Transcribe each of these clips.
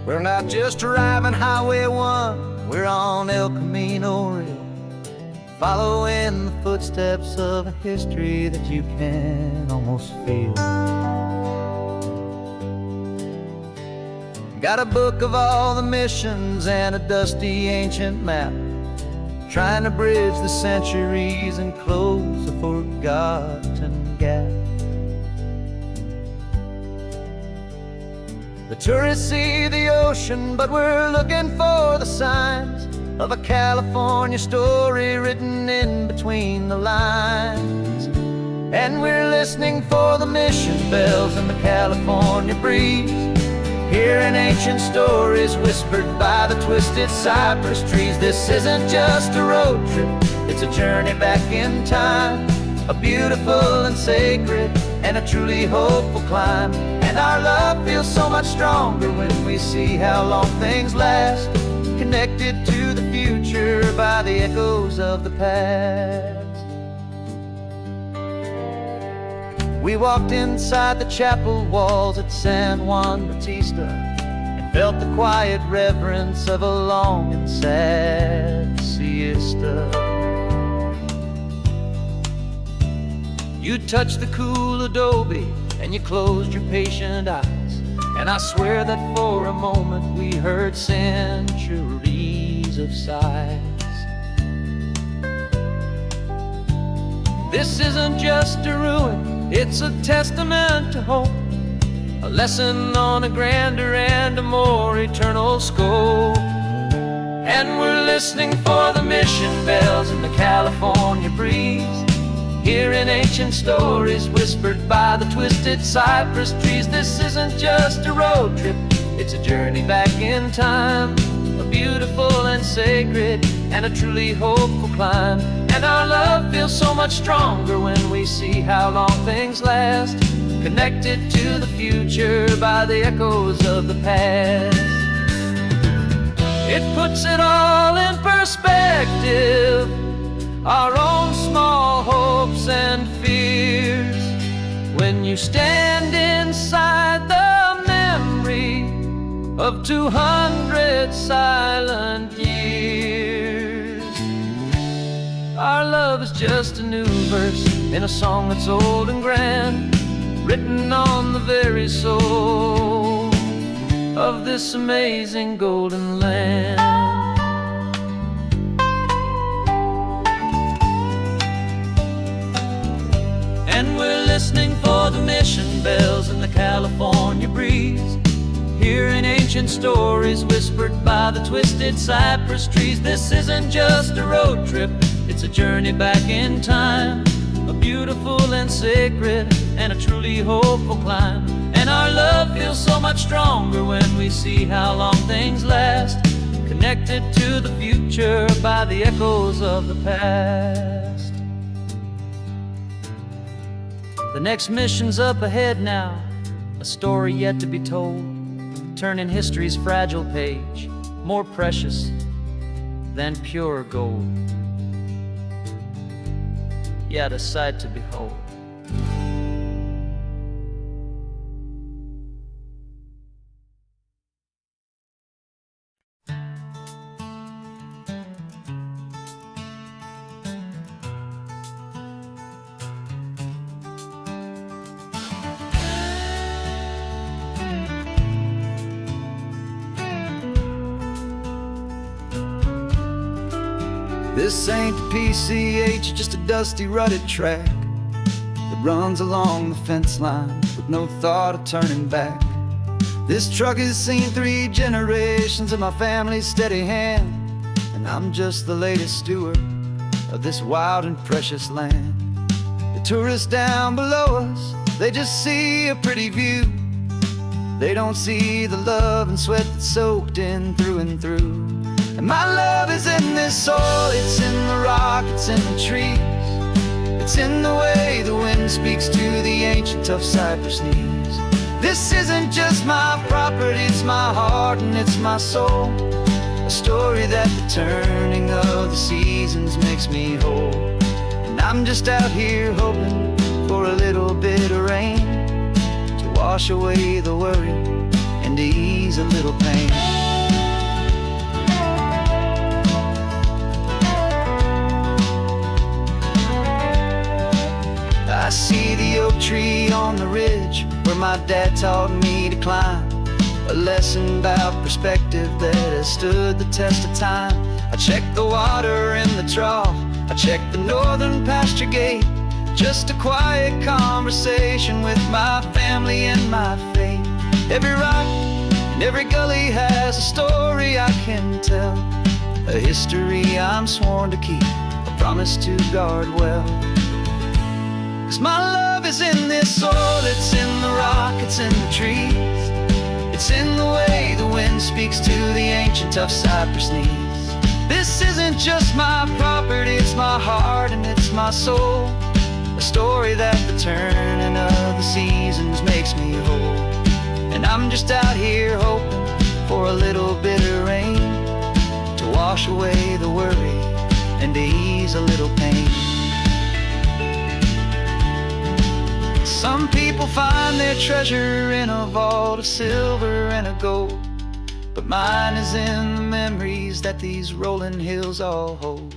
We're not just driving Highway 1, we're on El Camino Real, following the footsteps of a history that you can almost feel. Got a book of all the missions and a dusty ancient map, trying to bridge the centuries and close a forgotten gap. The tourists see the ocean, but we're looking for the signs of a California story written in between the lines. And we're listening for the mission bells in the California breeze, hearing ancient stories whispered by the twisted cypress trees. This isn't just a road trip, it's a journey back in time, a beautiful and sacred and a truly hopeful climb. And our love feels so much stronger when we see how long things last, connected to the future by the echoes of the past. We walked inside the chapel walls at San Juan Bautista and felt the quiet reverence of a long and sad siesta. You touched the cool adobe and you closed your patient eyes, and I swear that for a moment we heard centuries of sighs. This isn't just a ruin, it's a testament to hope, a lesson on a grander and a more eternal scope. And we're listening for the mission bells in the California breeze, hearing ancient stories whispered by the twisted cypress trees. This isn't just a road trip, it's a journey back in time, a beautiful and sacred and a truly hopeful climb. And our love feels so much stronger when we see how long things last, connected to the future by the echoes of the past. It puts it all in perspective, our own small hopes and fears, when you stand inside the memory of 200 silent years. Our love is just a new verse in a song that's old and grand, written on the very soul of this amazing golden land. And we're listening for the mission bells in the California breeze, hearing ancient stories whispered by the twisted cypress trees. This isn't just a road trip, it's a journey back in time, a beautiful and sacred and a truly hopeful climb. And our love feels so much stronger when we see how long things last, connected to the future by the echoes of the past. The next mission's up ahead now, a story yet to be told, turning history's fragile page more precious than pure gold. Yet a sight to behold. This ain't the PCH, just a dusty, rutted track that runs along the fence line with no thought of turning back. This truck has seen 3 generations of my family's steady hand, and I'm just the latest steward of this wild and precious land. The tourists down below us, they just see a pretty view. They don't see the love and sweat that's soaked in through and through. And my love is in this soil, it's in the rock, it's in the trees, it's in the way the wind speaks to the ancient tough cypress knees. This isn't just my property, it's my heart and it's my soul, a story that the turning of the seasons makes me whole. And I'm just out here hoping for a little bit of rain to wash away the worry and and ease a little pain. I see the oak tree on the ridge where my dad taught me to climb, a lesson about perspective that has stood the test of time. I check the water in the trough, I check the northern pasture gate, just a quiet conversation with my family and my faith. Every rock and every gully has a story I can tell, a history I'm sworn to keep, a promise to guard well. 'Cause my love is in this soil, it's in the rock, it's in the trees, it's in the way the wind speaks to the ancient tough cypress knees. This isn't just my property, it's my heart and it's my soul, a story that the turning of the seasons makes me whole. And I'm just out here hoping for a little bit of rain to wash away the worry and to ease a little pain. Some people find their treasure in a vault of silver and of gold, but mine is in the memories that these rolling hills all hold.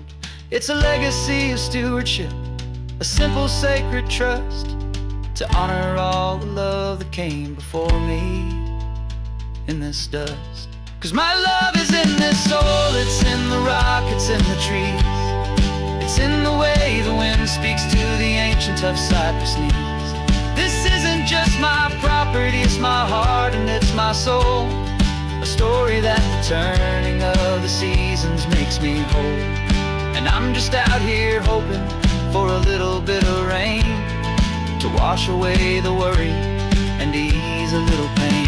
It's a legacy of stewardship, a simple sacred trust, to honor all the love that came before me in this dust. 'Cause my love is in this soil, it's in the rock, it's in the trees, it's in the way the wind speaks to the ancient tough cypress knees. This isn't just my property, it's my heart and it's my soul, a story that the turning of the seasons makes me whole. And I'm just out here hoping for a little bit of rain to wash away the worry and ease a little pain.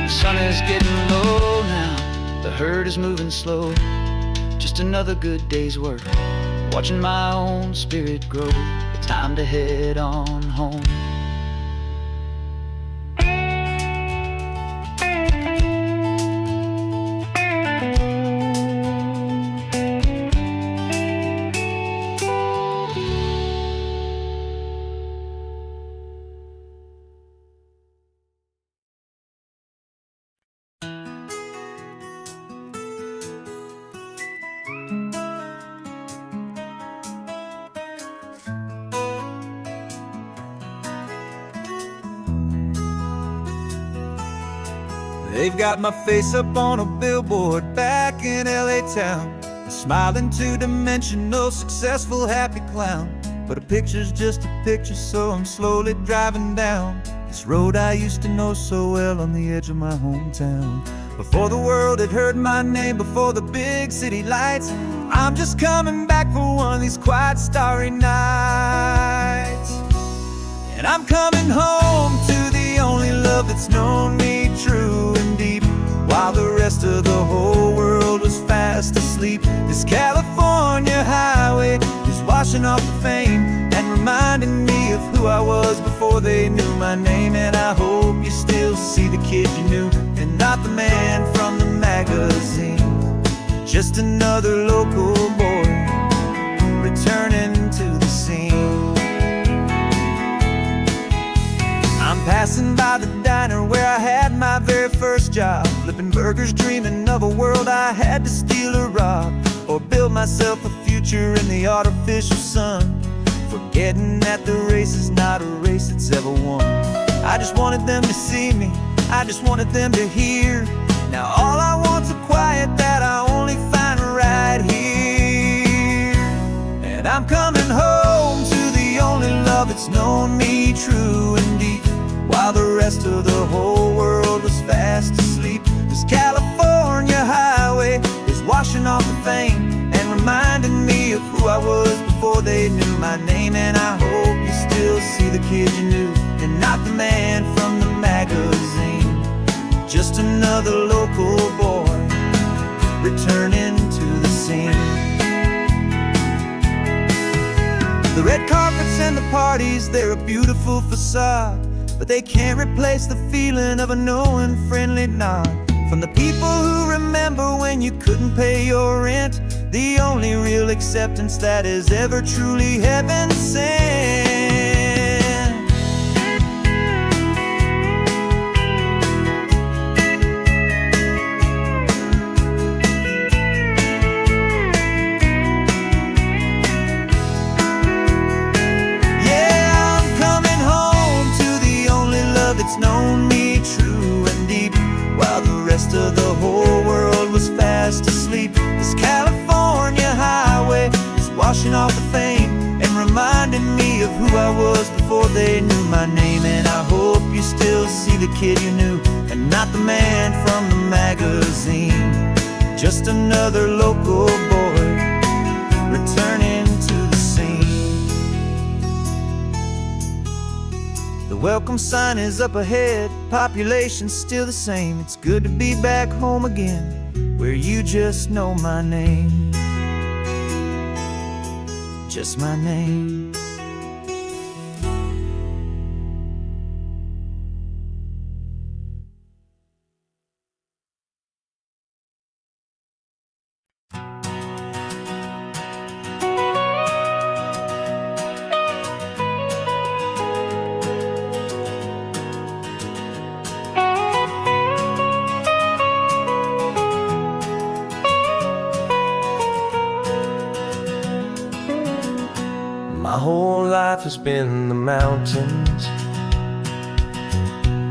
The sun is getting low now, the herd is moving slow, just another good day's work, watching my own spirit grow. Time to head on home. They've got my face up on a billboard back in LA town, a smiling two-dimensional, successful, happy clown. But a picture's just a picture, so I'm slowly driving down this road I used to know so well on the edge of my hometown. Before the world had heard my name, before the big city lights, I'm just coming back for one of these quiet, starry nights. And I'm coming home to the only love that's known me true and deep, while the rest of the whole world was fast asleep. This California highway is washing off the fame and reminding me of who I was before they knew my name. And I hope you still see the kid you knew and not the man from the magazine, just another local boy returning to the scene. I'm passing by the diner where I had my very first job, flipping burgers, dreaming of a world I had to steal or rob, or build myself a future in the artificial sun, forgetting that the race is not a race that's ever won. I just wanted them to see me, I just wanted them to hear. Now all I want's a quiet that I only find right here. And I'm coming home to the only love that's known me true and deep, while the rest of the whole world was fast asleep. This California highway is washing off the fame and reminding me of who I was before they knew my name. And I hope you still see the kid you knew and not the man from the magazine, just another local boy returning to the scene. The red carpets and the parties, they're a beautiful facade, but they can't replace the feeling of a knowing, friendly nod from the people who remember when you couldn't pay your rent, the only real acceptance that is ever truly heaven sent. Yeah, I'm coming home to the only love that's known me true and deep, while the rest of the whole world was fast asleep. This California highway is washing off the fame and reminding me of who I was before they knew my name. And I hope you still see the kid you knew and not the man from the magazine. Just another local boy returning to the scene. The welcome sign is up ahead, population's still the same. It's good to be back home again, where you just know my name. Just my name. My whole life has been the mountains,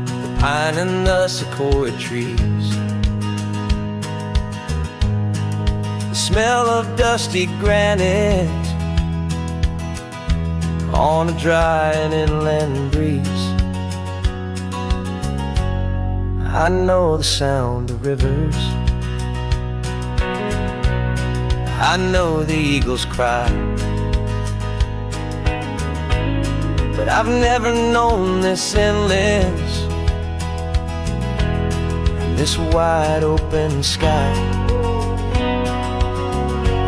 the pine and the sequoia trees, the smell of dusty granite on a dry and inland breeze. I know the sound of rivers, I know the eagles cry, but I've never known this endless, this wide open sky.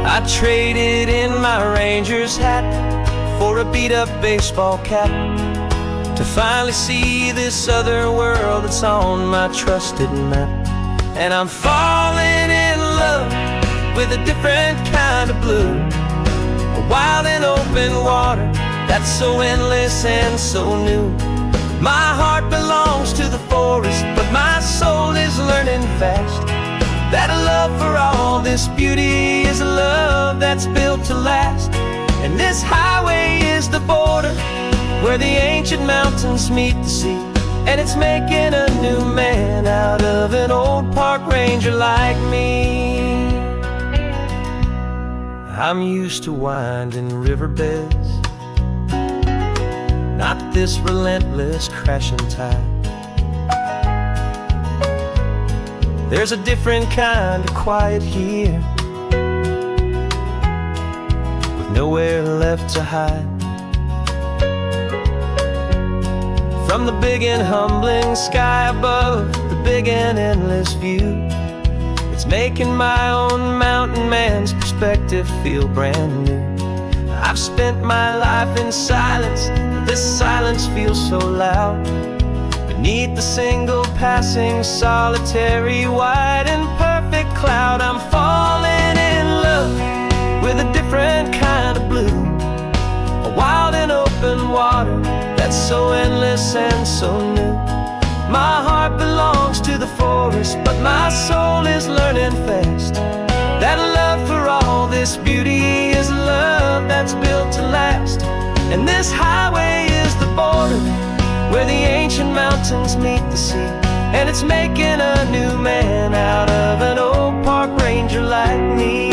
I traded in my ranger's hat for a beat-up baseball cap to finally see this other world that's on my trusted map. And I'm falling in love with a different kind of blue, a wild and open water that's so endless and so new. My heart belongs to the forest, but my soul is learning fast that a love for all this beauty is a love that's built to last. And this highway is the border where the ancient mountains meet the sea, and it's making a new man out of an old park ranger like me. I'm used to winding riverbeds, not this relentless crashing tide. There's a different kind of quiet here, with nowhere left to hide. From the big and humbling sky above, the big and endless view, it's making my own mountain man's perspective feel brand new. I've spent my life in silence, this silence feels so loud. Beneath the single passing solitary white and perfect cloud, I'm falling in love with a different kind of blue, a wild and open water that's so endless and so new. My heart belongs to the forest, but my soul is learning fast that a love for all this beauty is a love that's built to last. And this highway is the border where the ancient mountains meet the sea, and it's making a new man out of an old park ranger like me.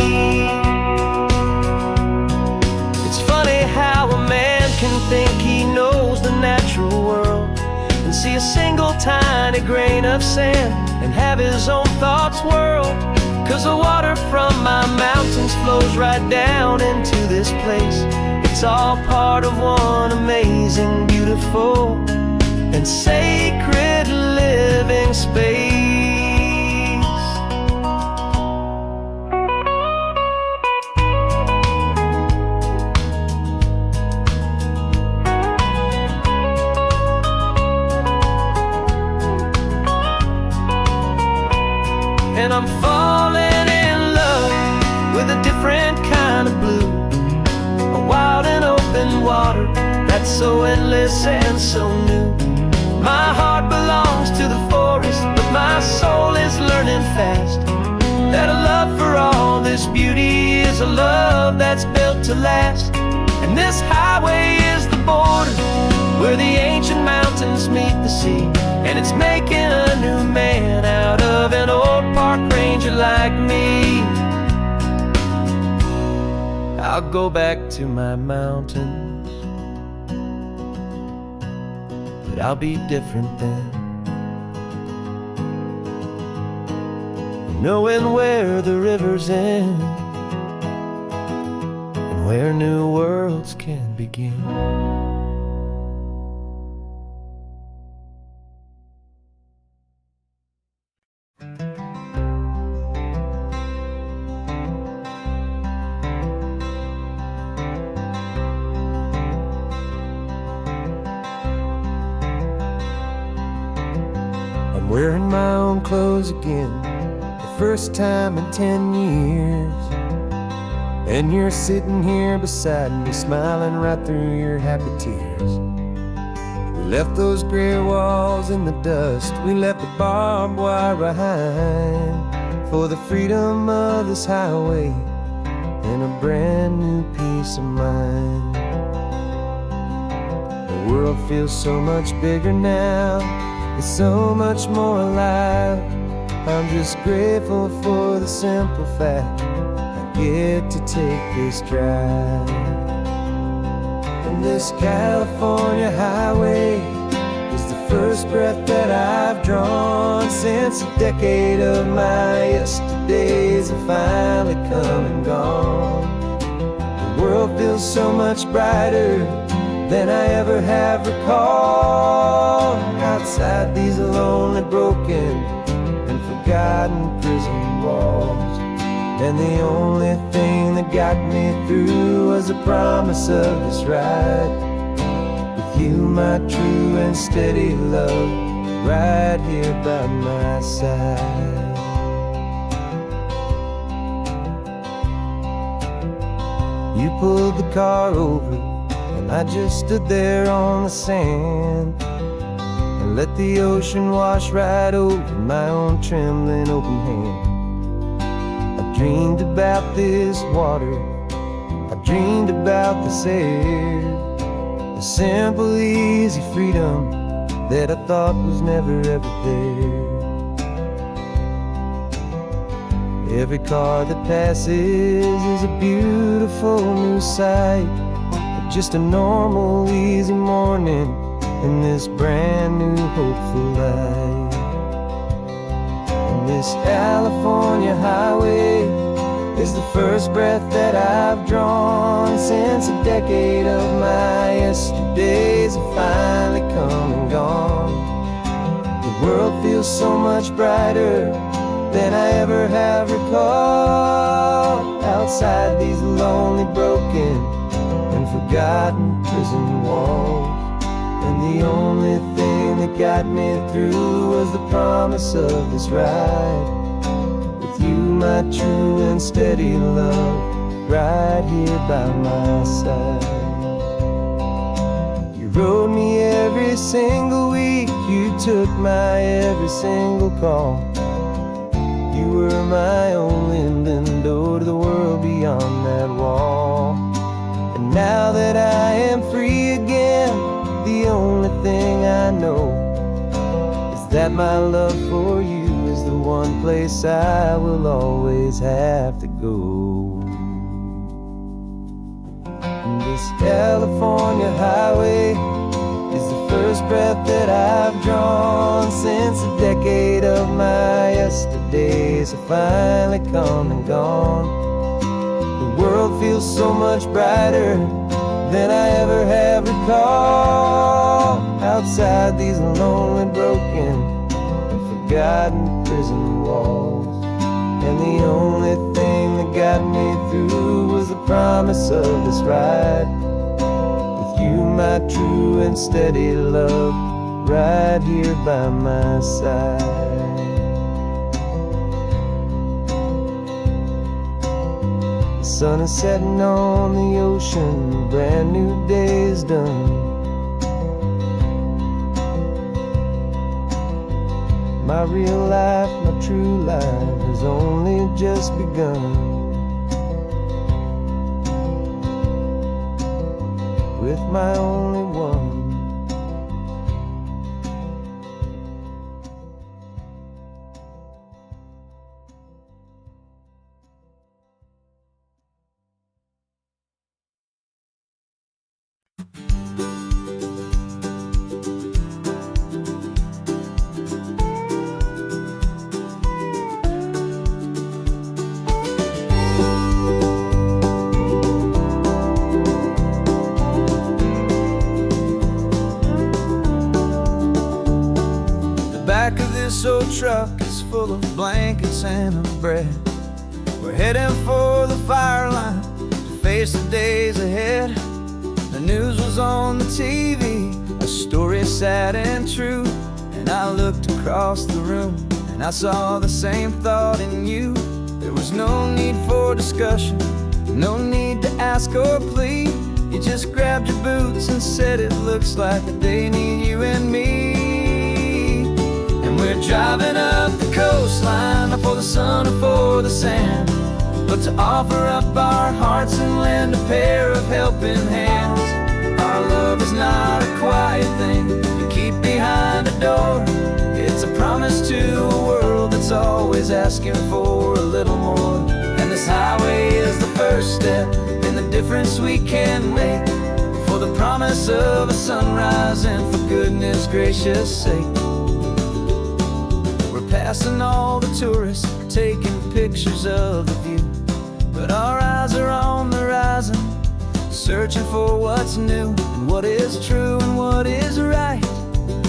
It's funny how a man can think he knows the natural world and see a single tiny grain of sand and have his own thoughts whirled. 'Cause the water from my mountains flows right down into this place. It's all part of one amazing, beautiful, and sacred living space. And I'm falling in love with a different kind of blue. A wild and open water that's so endless and so new. My heart belongs to the forest, but my soul is learning fast that a love for all this beauty is a love that's built to last. And this highway is the border where the ancient mountains meet the sea, and it's making a new man out of an old park ranger like me. I'll go back to my mountains, but I'll be different then, knowing where the rivers end and where new worlds can begin. I'm wearing my own clothes again, the first time in 10 years. And you're sitting here beside me, smiling right through your happy tears. We left those gray walls in the dust, we left the barbed wire behind, for the freedom of this highway and a brand new peace of mind. The world feels so much bigger now, it's so much more alive. I'm just grateful for the simple fact I get to take this drive. And this California highway is the first breath that I've drawn since a decade of my yesterdays have finally come and gone. The world feels so much brighter than I ever have recalled. Outside these lonely, broken, and forgotten prison walls, and the only thing that got me through was the promise of this ride with you, my true and steady love, right here by my side. You pulled the car over, and I just stood there on the sand and let the ocean wash right over my own trembling open hand. I dreamed about this water, I dreamed about this air, the simple, easy freedom that I thought was never ever there. Every car that passes is a beautiful new sight, just a normal, easy morning in this brand new, hopeful life. And this California highway is the first breath that I've drawn since a decade of my yesterdays have finally come and gone. The world feels so much brighter than I ever have recalled. Outside these lonely, broken, and forgotten prison walls, and the only thing that got me through was the promise of this ride with you, my true and steady love, right here by my side. You rode me every single week, you took my every single call. You were my only window to the world beyond that wall. And now that I am free again, the only thing I know is that my love for you is the one place I will always have to go. And this California highway is the first breath that I've drawn since a decade of my yesterdays have finally come and gone. The world feels so much brighter than I ever have recalled. Outside these lonely, broken, and forgotten prison walls, and the only thing that got me through was the promise of this ride with you, my true and steady love, right here by my side. sun is setting on the ocean, a brand new day is done. My real life, my true life has only just begun. With my only one. Back of this old truck is full of blankets and a bread. We're heading for the fire line to face the days ahead. The news was on the TV, a story sad and true. And I looked across the room and I saw the same thought in you. There was no need for discussion, no need to ask or plead. You just grabbed your boots and said it looks like the day need you and me. We're driving up the coastline, not for the sun or for the sand, but to offer up our hearts and lend a pair of helping hands. Our love is not a quiet thing you keep behind a door. It's a promise to a world that's always asking for a little more. And this highway is the first step in the difference we can make, for the promise of a sunrise and for goodness gracious sake. Passing all the tourists, taking pictures of the view, but our eyes are on the horizon, searching for what's new, and what is true and what is right,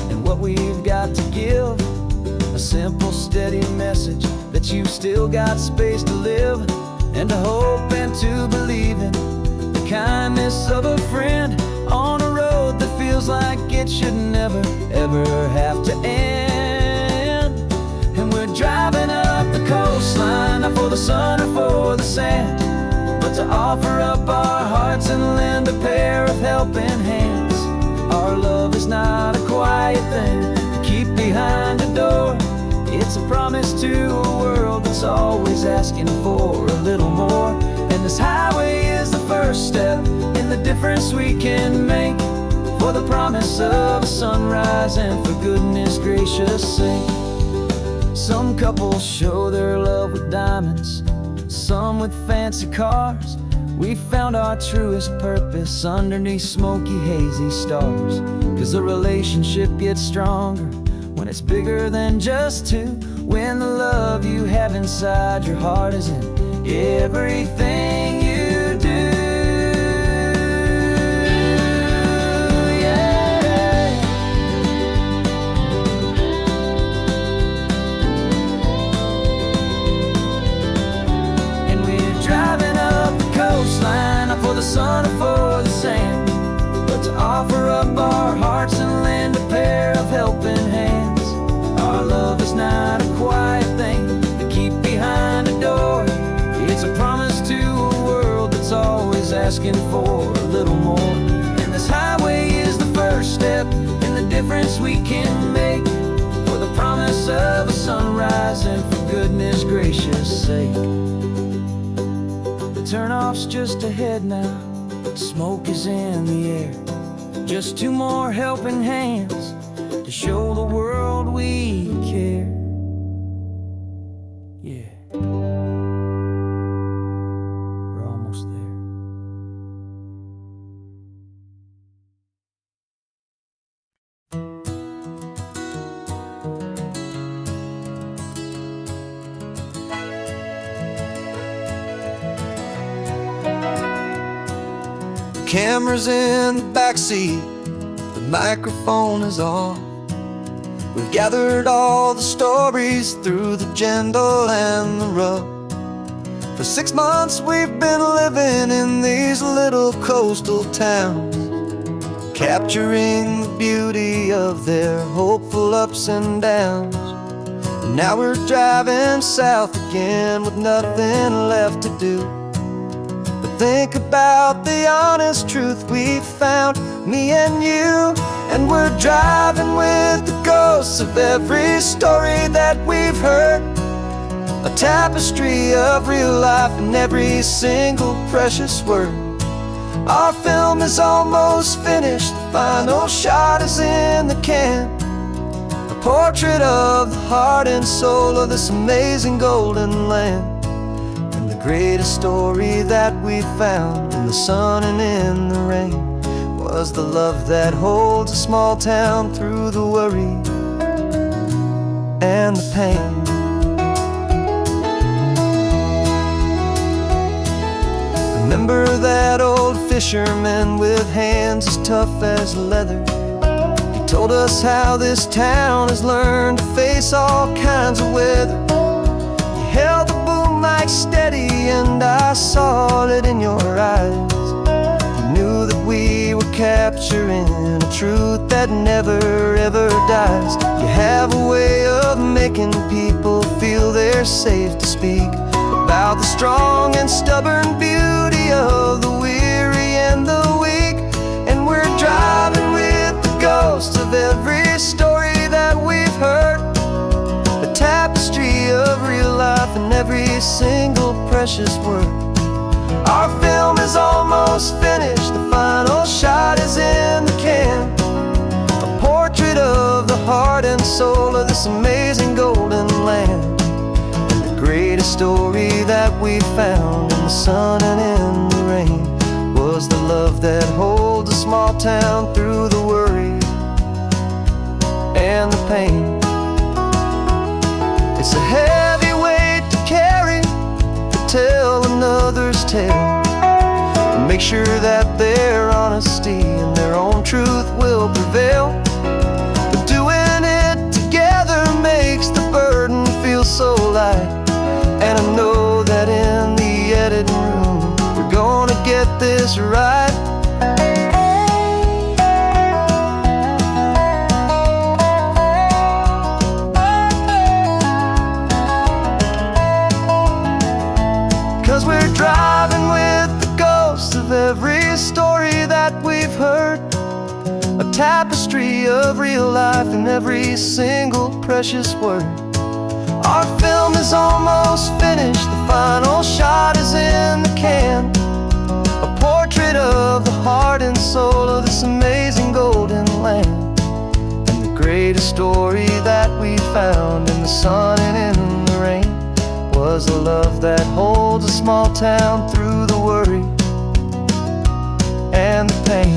and what we've got to give. A simple, steady message that you've still got space to live, and to hope and to believe in the kindness of a friend on a road that feels like it should never, ever have to end. And we're driving up the coastline, not for the sun or for the sand, but to offer up our hearts and lend a pair of helping hands. Our love is not a quiet thing to keep behind a door. It's a promise to a world that's always asking for a little more. And this highway is the first step in the difference we can make, for the promise of a sunrise and for goodness gracious sake. Some couples show their love with diamonds, some with fancy cars. We found our truest purpose underneath smoky, hazy stars. 'Cause a relationship gets stronger when it's bigger than just two, when the love you have inside your heart is in everything you do. Not for the sun or for the sand, but to offer up our hearts and lend a pair of helping hands. Our love is not a quiet thing to keep behind a door. It's a promise to a world that's always asking for a little more. And this highway is the first step in the difference we can make, for the promise of a sunrise and for goodness gracious sake. Turnoff's just ahead now, smoke is in the air. Just two more helping hands to show the world we care. Yeah, we're almost there. Camera's in the backseat, the microphone is on. We've gathered all the stories through the gentle and the rough. For 6 months we've been living in these little coastal towns, capturing the beauty of their hopeful ups and downs. And now we're driving south again with nothing left to do, Think about the honest truth we found, me and you. And we're driving with the ghosts of every story that we've heard. A tapestry of real life in every single precious word. Our film is almost finished, the final shot is in the can. A portrait of the heart and soul of this amazing golden land. And the greatest story that we found in the sun and in the rain was the love that holds a small town through the worry and the pain. Remember that old fisherman with hands as tough as leather? He told us how this town has learned to face all kinds of weather. You held the boom mic steady and I saw it in your eyes. You knew that we were capturing a truth that never ever dies. You have a way of making people feel they're safe to speak about the strong and stubborn beauty of the weary and the weak. And we're driving with the ghosts of every story that we've heard. A tapestry of real life in every single precious word. Our film is almost finished, the final shot is in the can. A portrait of the heart and soul of this amazing golden land. Greatest story that we found in the sun and in the rain was the love that holds a small town through the worry and the pain. It's a heavy weight to carry, to tell another's tale, and make sure that their honesty and their own truth will prevail. But doing it together makes the burden feel so light. And I know that in the editing room we're gonna get this right. 'Cause we're driving with the ghosts of every story that we've heard. A tapestry of real life in every single precious word. Our film is almost finished, the final shot is in the can. A portrait of the heart and soul of this amazing golden land. And the greatest story that we found in the sun and in the rain was the love that holds a small town through the worry and the pain.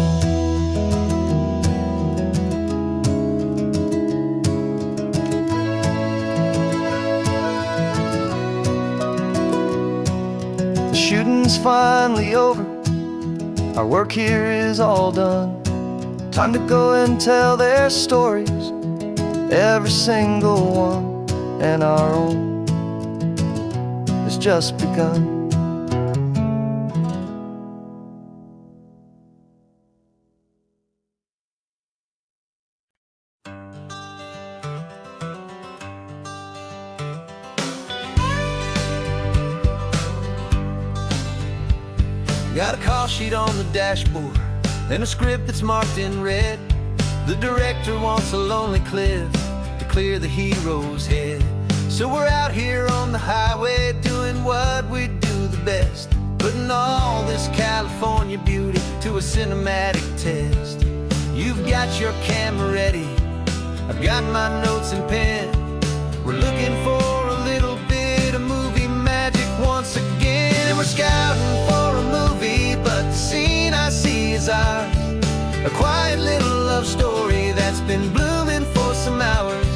Shooting's finally over, our work here is all done. Time to go and tell their stories, every single one, and our own has just begun. Got a call sheet on the dashboard and a script that's marked in red. The director wants a lonely cliff to clear the hero's head. So we're out here on the highway doing what we do the best, putting all this California beauty to a cinematic test. You've got your camera ready, I've got my notes and pen. We're looking for a little bit of movie magic once again. And we're scouting for a movie, but the scene I see is ours. A quiet little love story that's been blooming for some hours.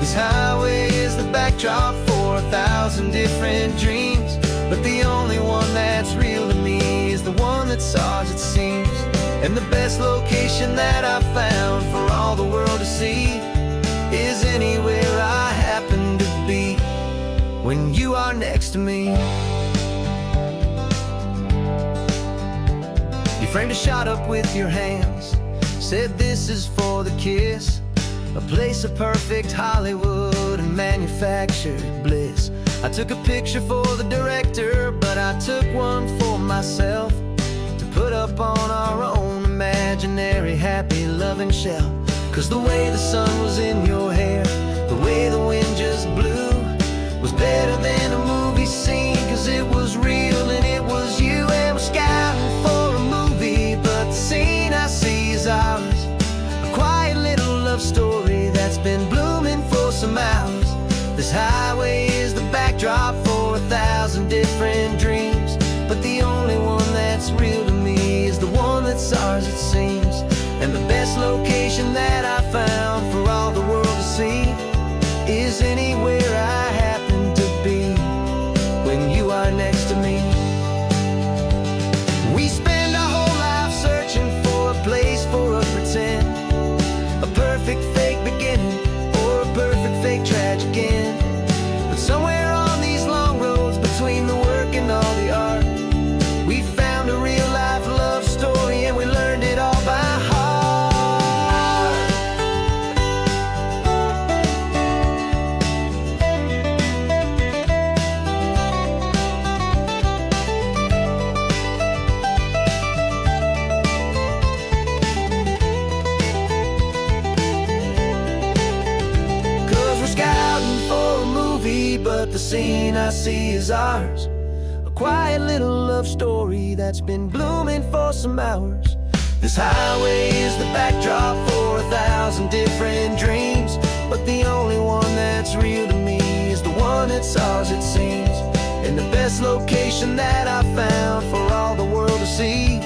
This highway is the backdrop for 1,000 different dreams, but the only one that's real to me is the one that's ours, it seems. And the best location that I've found for all the world to see is anywhere I happen to be when you are next to me. You framed a shot up with your hands, said this is for the kiss, a place of perfect Hollywood and manufactured bliss. I took a picture for the director, but I took one for myself to put up on our own imaginary happy loving shelf. 'Cause the way the sun was in your hair, the way the wind just blew, was better than a movie scene. 'Cause it was real and it was you, and we're scouting for a movie, but the scene I see is ours. A quiet little love story that's been blooming for some hours. This highway is the backdrop for 1,000 different dreams, but the only one that's real to me is the one that's ours, it seems. And the best location that I found for all the world to see is anywhere I happen to be when you are next to me. We spend our whole life searching for a place for a pretend, a perfect fake beginning or a perfect fake tragic end. But somewhere on these long roads between the work and all the art, we found a real life love story, and we learned it all by heart. 'Cause we're scouting for a movie, but the scene I see is ours. A quiet little love story that's been blooming for some hours. This highway is the backdrop for 1,000 different dreams, but the only one that's real to me is the one that's ours, it seems. And the best location that I found for all the world to see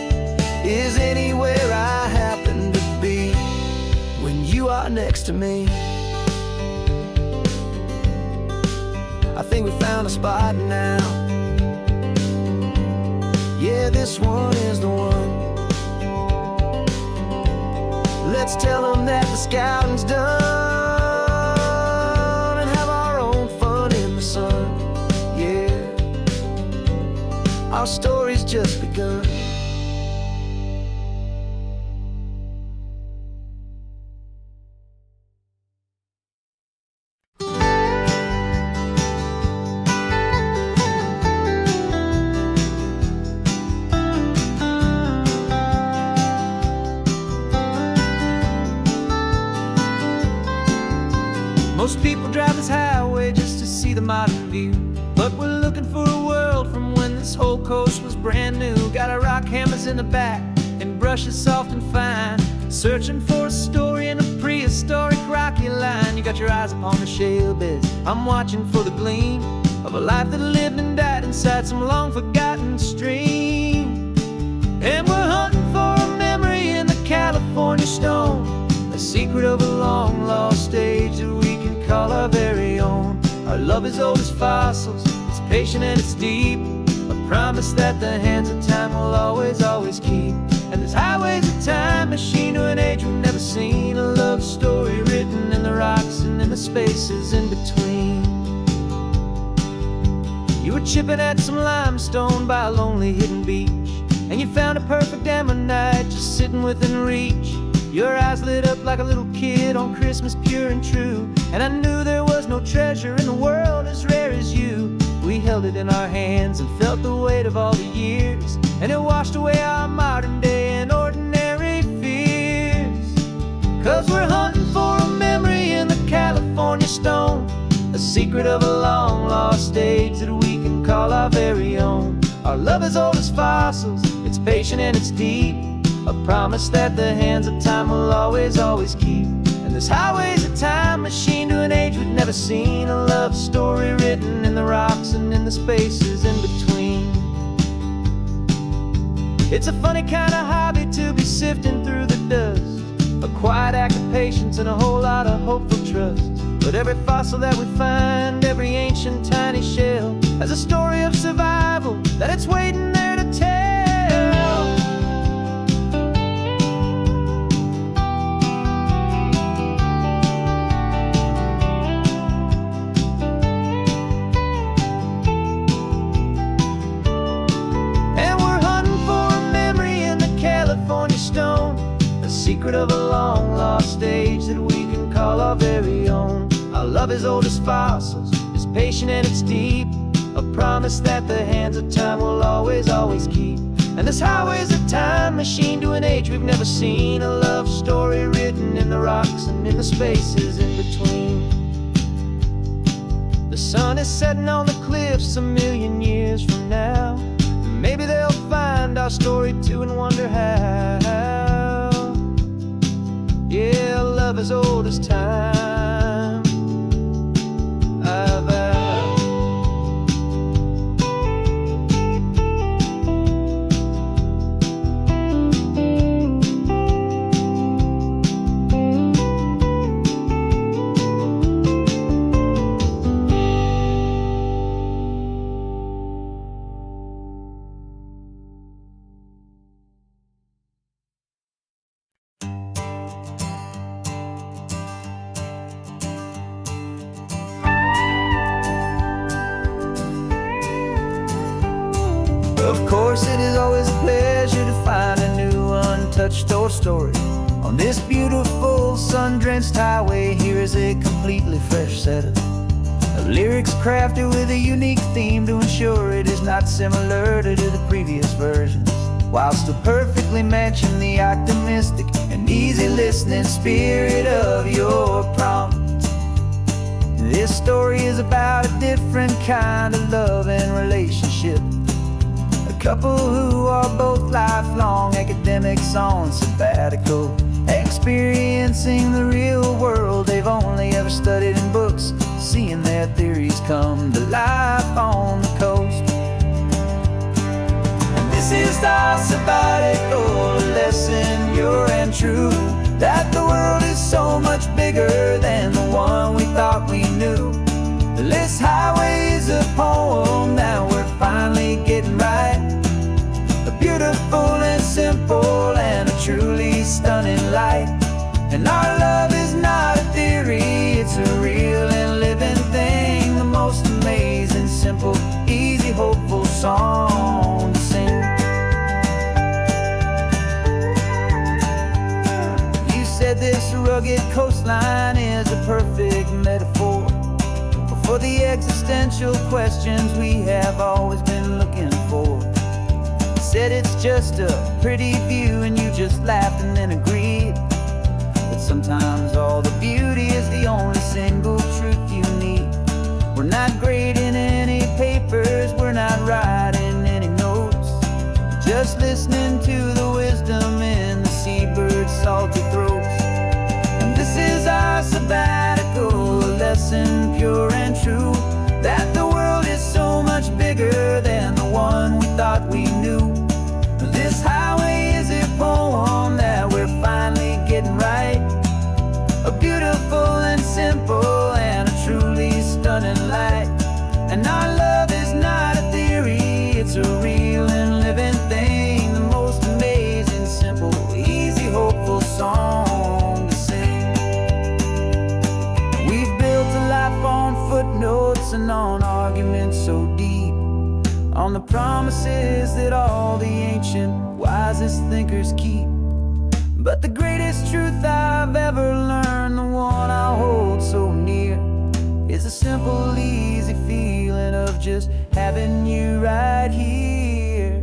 is anywhere I happen to be when you are next to me. I think we found a spot now. Yeah, this one is the one. Let's tell them that the scouting's done and have our own fun in the sun. Yeah, our story's just begun. Most people drive this highway just to see the modern view, but we're looking for a world from when this whole coast was brand new. Got our rock hammers in the back and brushes soft and fine, searching for a story in a prehistoric rocky line. You got your eyes upon the shale beds, I'm watching for the gleam of a life that lived and died inside some long forgotten stream. And we're hunting for a memory in the California stone, a secret of a long lost age that we can call our very own. Our love is old as fossils, it's patient and it's deep, a promise that the hands of time will always, always keep. And this highway's a time machine to an age we've never seen, a love story written in the rocks and in the spaces in between. You were chipping at some limestone by a lonely hidden beach, and you found a perfect ammonite just sitting within reach. Your eyes lit up like a little kid on Christmas, pure and true, and I knew there was no treasure in the world as rare as you. We held it in our hands and felt the weight of all the years, and it washed away our modern day and ordinary fears. 'Cause we're hunting for a memory in the California stone, a secret of a long lost age that we can call our very own. Our love is old as fossils, it's patient and it's deep, a promise that the hands of time will always, always keep. And this highway's a time machine to an age we've never seen, a love story written in the rocks and in the spaces in between. It's a funny kind of hobby to be sifting through the dust, a quiet act of patience and a whole lot of hopeful trust. But every fossil that we find, every ancient tiny shell, has a story of survival that it's waiting there to tell. Secret of a long lost age that we can call our very own. Our love is old as fossils, it's patient and it's deep, a promise that the hands of time will always, always keep. And this highway's a time machine to an age we've never seen, a love story written in the rocks and in the spaces in between. The sun is setting on the cliffs a million years from now. Maybe they'll find our story too and wonder how. Yeah, love as old as time, I vow. Of course, it is always a pleasure to find a new untouched old story. On this beautiful sun-drenched highway, here is a completely fresh set of lyrics crafted with a unique theme to ensure it is not similar to the previous versions, while still perfectly matching the optimistic and easy listening spirit of your prompt. This story is about a different kind of love and relationship. Couple who are both lifelong academics on sabbatical, experiencing the real world they've only ever studied in books, seeing their theories come to life on the coast. And this is our sabbatical lesson, pure and true, that the world is so much bigger than the one we thought we knew. This highway is a poem that we're finally getting right. Beautiful and simple and a truly stunning light. And our love is not a theory, it's a real and living thing. The most amazing, simple, easy, hopeful song to sing. You said this rugged coastline is a perfect metaphor for the existential questions we have always been looking for. Said it's just a pretty view and you just laughed and then agreed that sometimes all the beauty is the only single truth you need. We're not grading any papers, we're not writing any notes, just listening to the wisdom in the seabird's salty throats. And this is our sabbatical lesson, pure and true, that the world is so much bigger than the one we thought we knew. This highway is a poem that we're finally getting right. A beautiful and simple and a truly stunning light. And our love is not a theory, it's a real and living thing. The most amazing, simple, easy, hopeful song to sing. We've built a life on footnotes and on arguments so deep, on the promises that all the ancient, wisest thinkers keep. But the greatest truth I've ever learned, the one I hold so near, is a simple, easy feeling of just having you right here.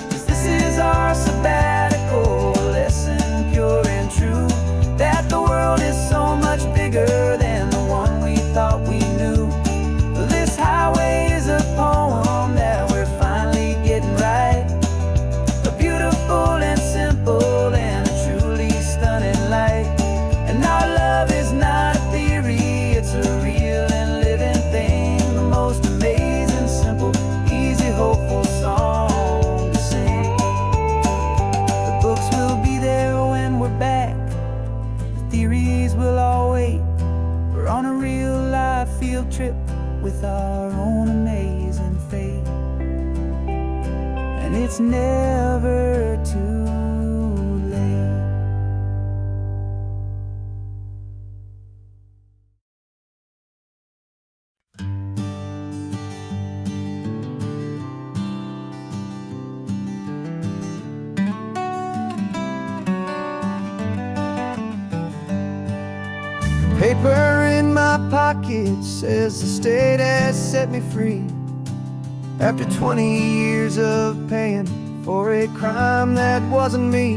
'Cause this is our sabbatical lesson, pure and true, that the world is so much bigger than the one we thought we knew. This highway is a poem that we're finally getting right. A beautiful and simple and a truly stunning light. And our love is not a theory, it's a real and living thing. The most amazing, simple, easy, hopeful song to sing. The books will be there when we're back, the theories will all wait. We're on a real life field trip with our own amazing fate. And it's never too late. Paper in my pocket says the state has set me free after 20 years of paying for a crime that wasn't me.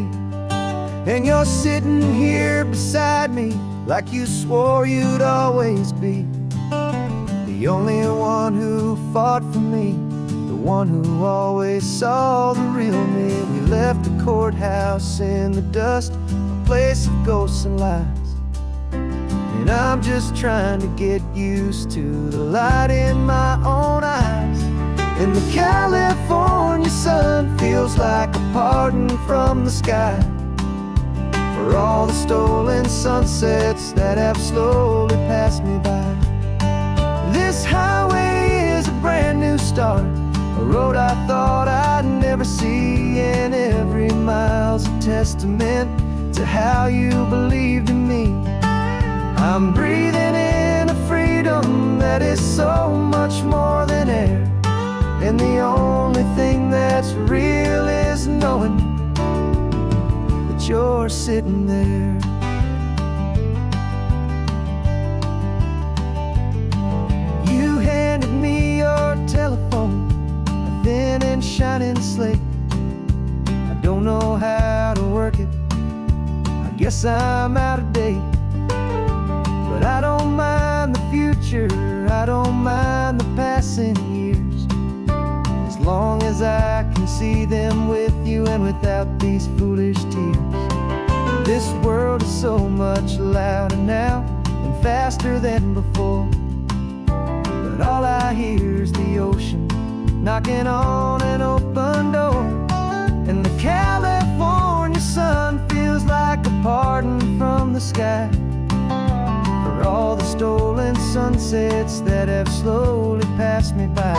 And you're sitting here beside me like you swore you'd always be the only one who fought for me, the one who always saw the real me. We left the courthouse in the dust, a place of ghosts and lies. And I'm just trying to get used to the light in my own eyes. And the California sun feels like a pardon from the sky for all the stolen sunsets that have slowly passed me by. This highway is a brand new start, a road I thought I'd never see, and every mile's a testament to how you believed in me. I'm breathing in a freedom that is so much more than air, and the only thing that's real is knowing that you're sitting there. You handed me your telephone, a thin and shining slate. I don't know how to work it, I guess I'm out of date. But I don't mind the future, I don't mind the passing years, as long as I can see them with you and without these foolish tears. This world is so much louder now and faster than before, but all I hear is the ocean knocking on an open door. And the California sun feels like a pardon from the sky for all the stolen sunsets that have slowly passed me by.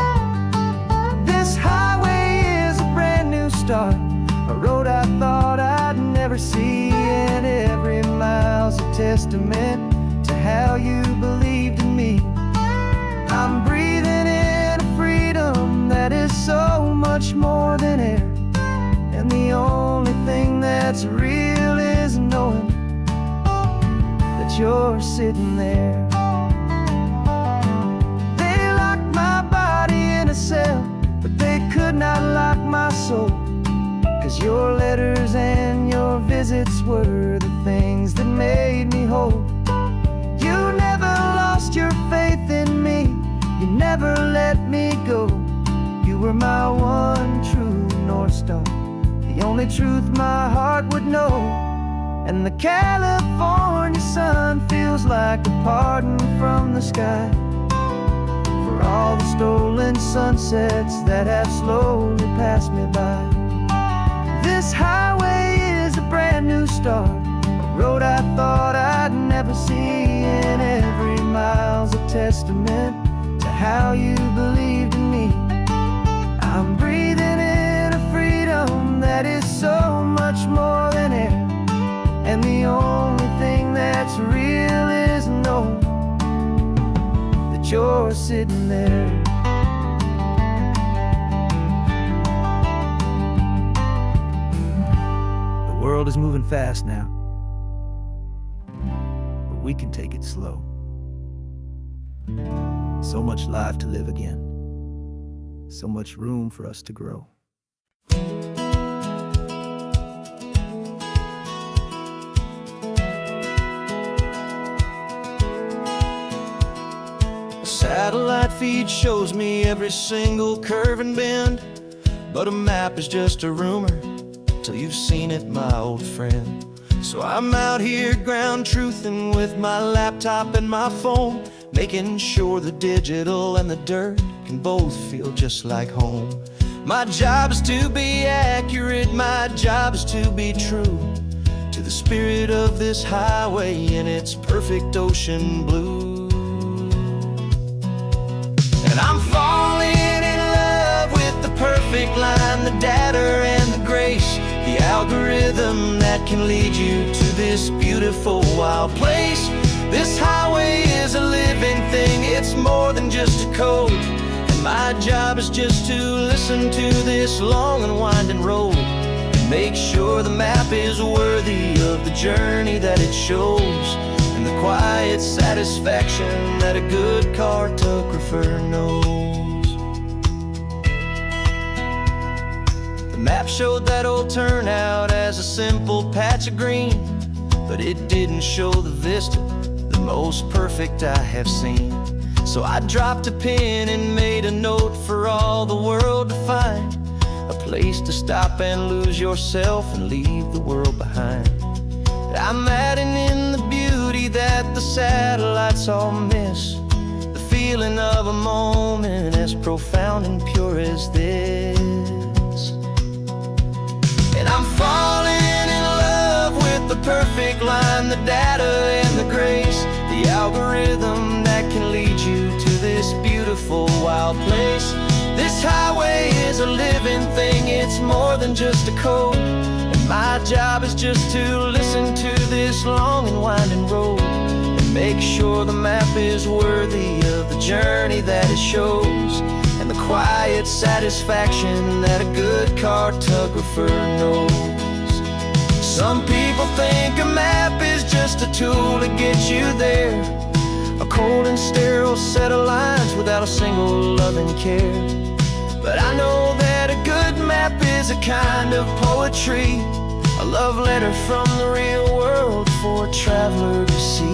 This highway is a brand new start, a road I thought I'd never see, and every mile's a testament to how you believed in me. I'm breathing in a freedom that is so much more than air, and the only thing that's real is knowing that you're sitting there. They locked my body in a cell, but they could not lock my soul, 'cause your letters and your visits were the things that made me whole. You never lost your faith in me, you never let me go. You were my one true North Star, the only truth my heart would know. And the California sun feels like a pardon from the sky for all the stolen sunsets that have slowly passed me by. This highway is a brand new start, a road I thought I'd never see, and every mile's a testament to how you believed in me. I'm breathing in a freedom that is so much more than air, and the only thing that's real is knowing that you're sitting there. The world is moving fast now, but we can take it slow. So much life to live again, so much room for us to grow. A satellite feed shows me every single curve and bend, but a map is just a rumor till you've seen it, my old friend. So I'm out here ground truthing with my laptop and my phone, making sure the digital and the dirt can both feel just like home. My job is to be accurate, my job is to be true to the spirit of this highway in its perfect ocean blue. And I'm falling in love with the perfect line, the data and the grace, the algorithm that can lead you to this beautiful wild place. This highway is a living thing, it's more than just a code, and my job is just to listen to this long and winding road and make sure the map is worthy of the journey that it shows. and the quiet satisfaction that a good cartographer knows. The map showed that old turnout as a simple patch of green, but it didn't show the vista, the most perfect I have seen. So I dropped a pin and made a note for all the world to find, a place to stop and lose yourself and leave the world behind. I'm adding in the beauty that the satellites all miss, the feeling of a moment as profound and pure as this. And I'm falling in love with the perfect line, the data and the grace, the algorithm that can lead you to this beautiful wild place. This highway is a living thing, it's more than just a code, and my job is just to listen to this long and winding road and make sure the map is worthy of the journey that it shows, and the quiet satisfaction that a good cartographer knows. Some people think a map is just a tool to get you there, a cold and sterile set of lines without a single loving care. But I know that a good map is a kind of poetry, a love letter from the real world for a traveler to see.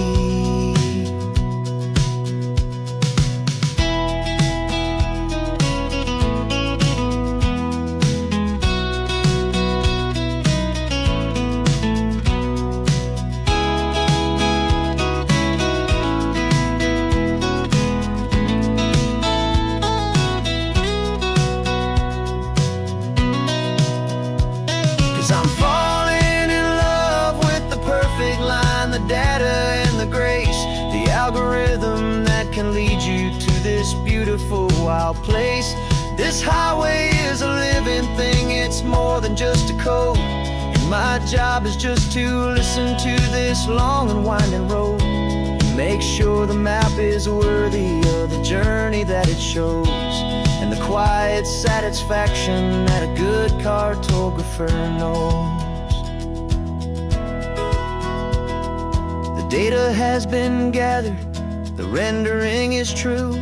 'Cause I'm falling in love with the perfect line, the data and the grace, the algorithm that can lead you to this beautiful wild place. This highway is a living thing, it's more than just a code, and my job is just to listen to this long and winding road and make sure the map is worthy of the journey that it shows, and the quiet satisfaction that a good cartographer knows. The data has been gathered, the rendering is true.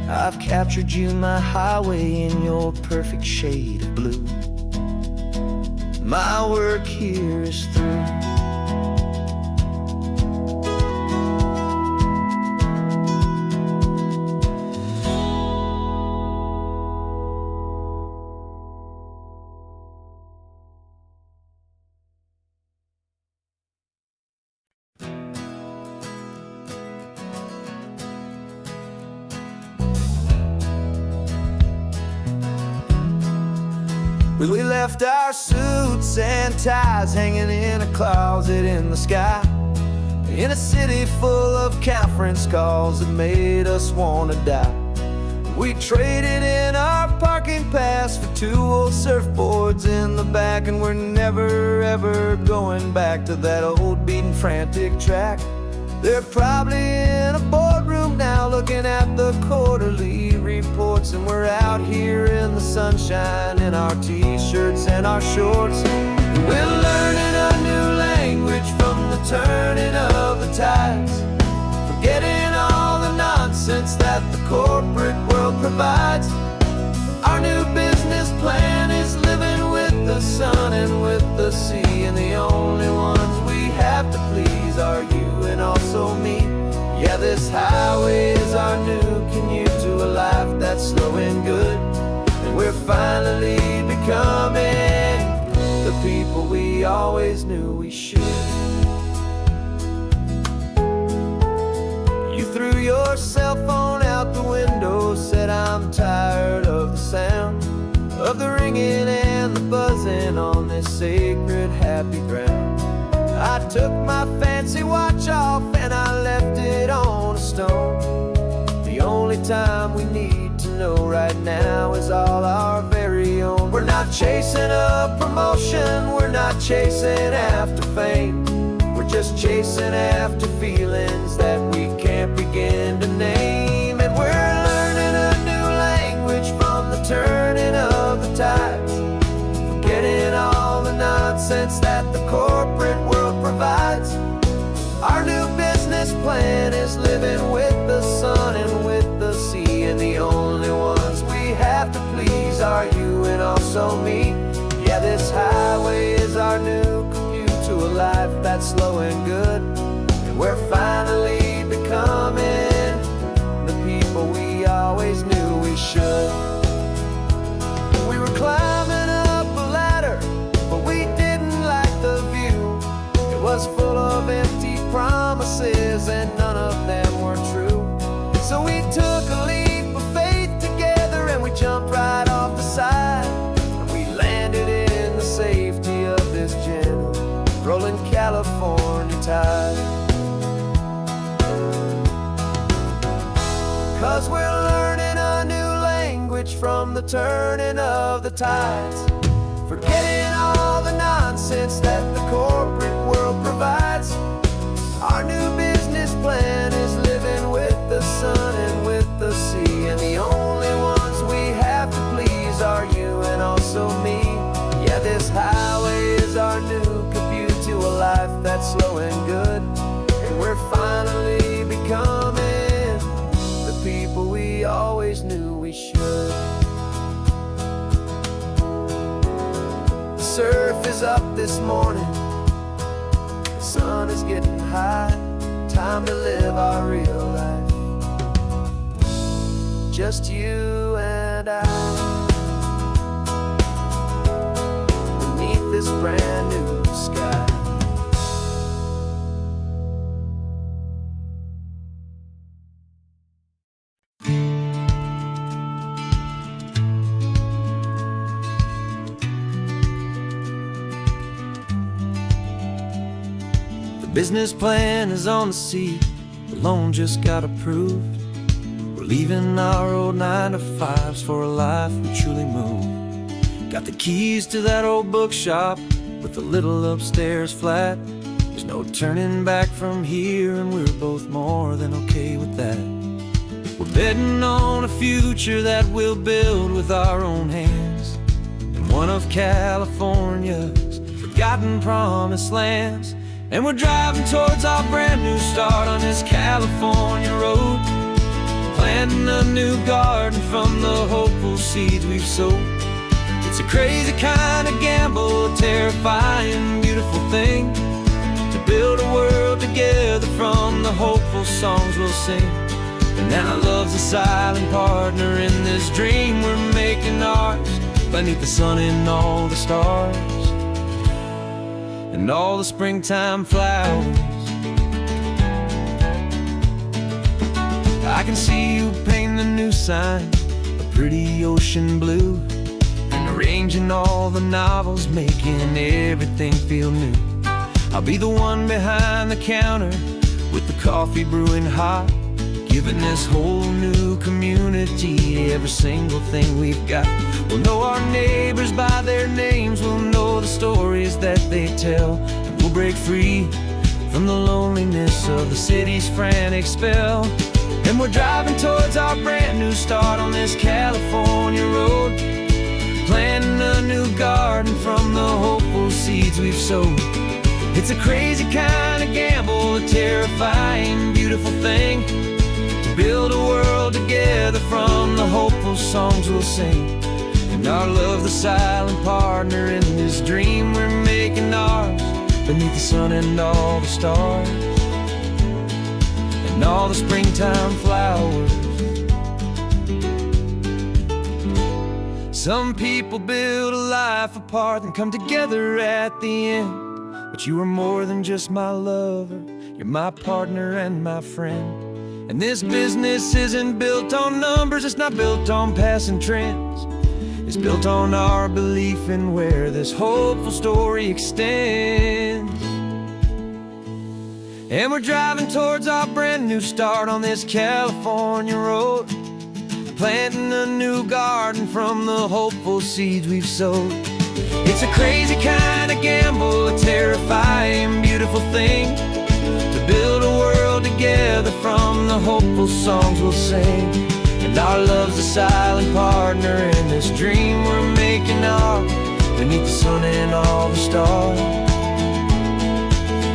I've captured you, my highway, in your perfect shade of blue. My work here is through. We left our suits and ties hanging in a closet in the sky, in a city full of conference calls that made us wanna die. We traded in our parking pass for 2 old surfboards in the back, and we're never ever going back to that old beaten frantic track. They're probably in a boardroom now looking at the quarterly reports, and we're out here in the sunshine in our t-shirts and our shorts. We're learning a new language from the turning of the tides, forgetting all the nonsense that the corporate world provides. Our new business plan is living with the sun and with the sea, and the only ones we have to please are you and also me. Yeah, this highway is our new commute to a life that's slow and good, and we're finally becoming the people we always knew we should. You threw your cell phone out the window, said I'm tired of the sound of the ringing and the buzzing on this sacred happy ground. I took my fancy watch off and I left it on a stone. The only time we need to know right now is all our very own. We're not chasing a promotion, we're not chasing after fame, we're just chasing after feelings that we can't begin to name. And we're learning a new language from the turning of the tides, forgetting all the nonsense that the corporate world provides. Our new business are you and also me. Yeah, this highway is our new commute to a life that's slow and good. And we're finally becoming the people we always knew we should. We were climbing up a ladder, but we didn't like the view. It was full of empty promises and none of them were true. So we took a leap of faith together and we jumped right off the side. And we landed in the safety of this gentle rolling California tide. 'Cause we're learning a new language from the turning of the tides, forgetting all the nonsense that the corporate world provides. Our new business plan is living with the sun and with the sea, and the only ones we have to please are you and also me. Yeah, this highway is our new commute to a life that's slow and good. And we're finally becoming the people we always knew we should. The surf is up this morning, the sun is getting high. Time to live our real life, just you and I, beneath this brand new sky. The business plan is on the seat, the loan just got approved. We're leaving our old 9-to-5s for a life we truly move. Got the keys to that old bookshop with the little upstairs flat. There's no turning back from here, and we're both more than okay with that. We're betting on a future that we'll build with our own hands, in one of California's forgotten promised lands. And we're driving towards our brand new start on this California road, planting a new garden from the hopeful seeds we've sowed. It's a crazy kind of gamble, a terrifying, beautiful thing, to build a world together from the hopeful songs we'll sing. And now love's a silent partner in this dream we're making ours, beneath the sun and all the stars and all the springtime flowers. I can see you painting a new sign, a pretty ocean blue, and arranging all the novels, making everything feel new. I'll be the one behind the counter with the coffee brewing hot, giving this whole new community every single thing we've got. We'll know our neighbors by their names, we'll know the stories that they tell, and we'll break free from the loneliness of the city's frantic spell. And we're driving towards our brand new start on this California road, planting a new garden from the hopeful seeds we've sowed. It's a crazy kind of gamble, a terrifying, beautiful thing, to build a world together from the hopeful songs we'll sing. And our love, the silent partner in this dream we're making ours, beneath the sun and all the stars and all the springtime flowers. Some people build a life apart and come together at the end, but you are more than just my lover, you're my partner and my friend. And this business isn't built on numbers, it's not built on passing trends. It's built on our belief in where this hopeful story extends. And we're driving towards our brand new start on this California road, planting a new garden from the hopeful seeds we've sowed. It's a crazy kind of gamble, a terrifying, beautiful thing, to build a world together from the hopeful songs we'll sing. And our love's a silent partner in this dream we're making ours, beneath the sun and all the stars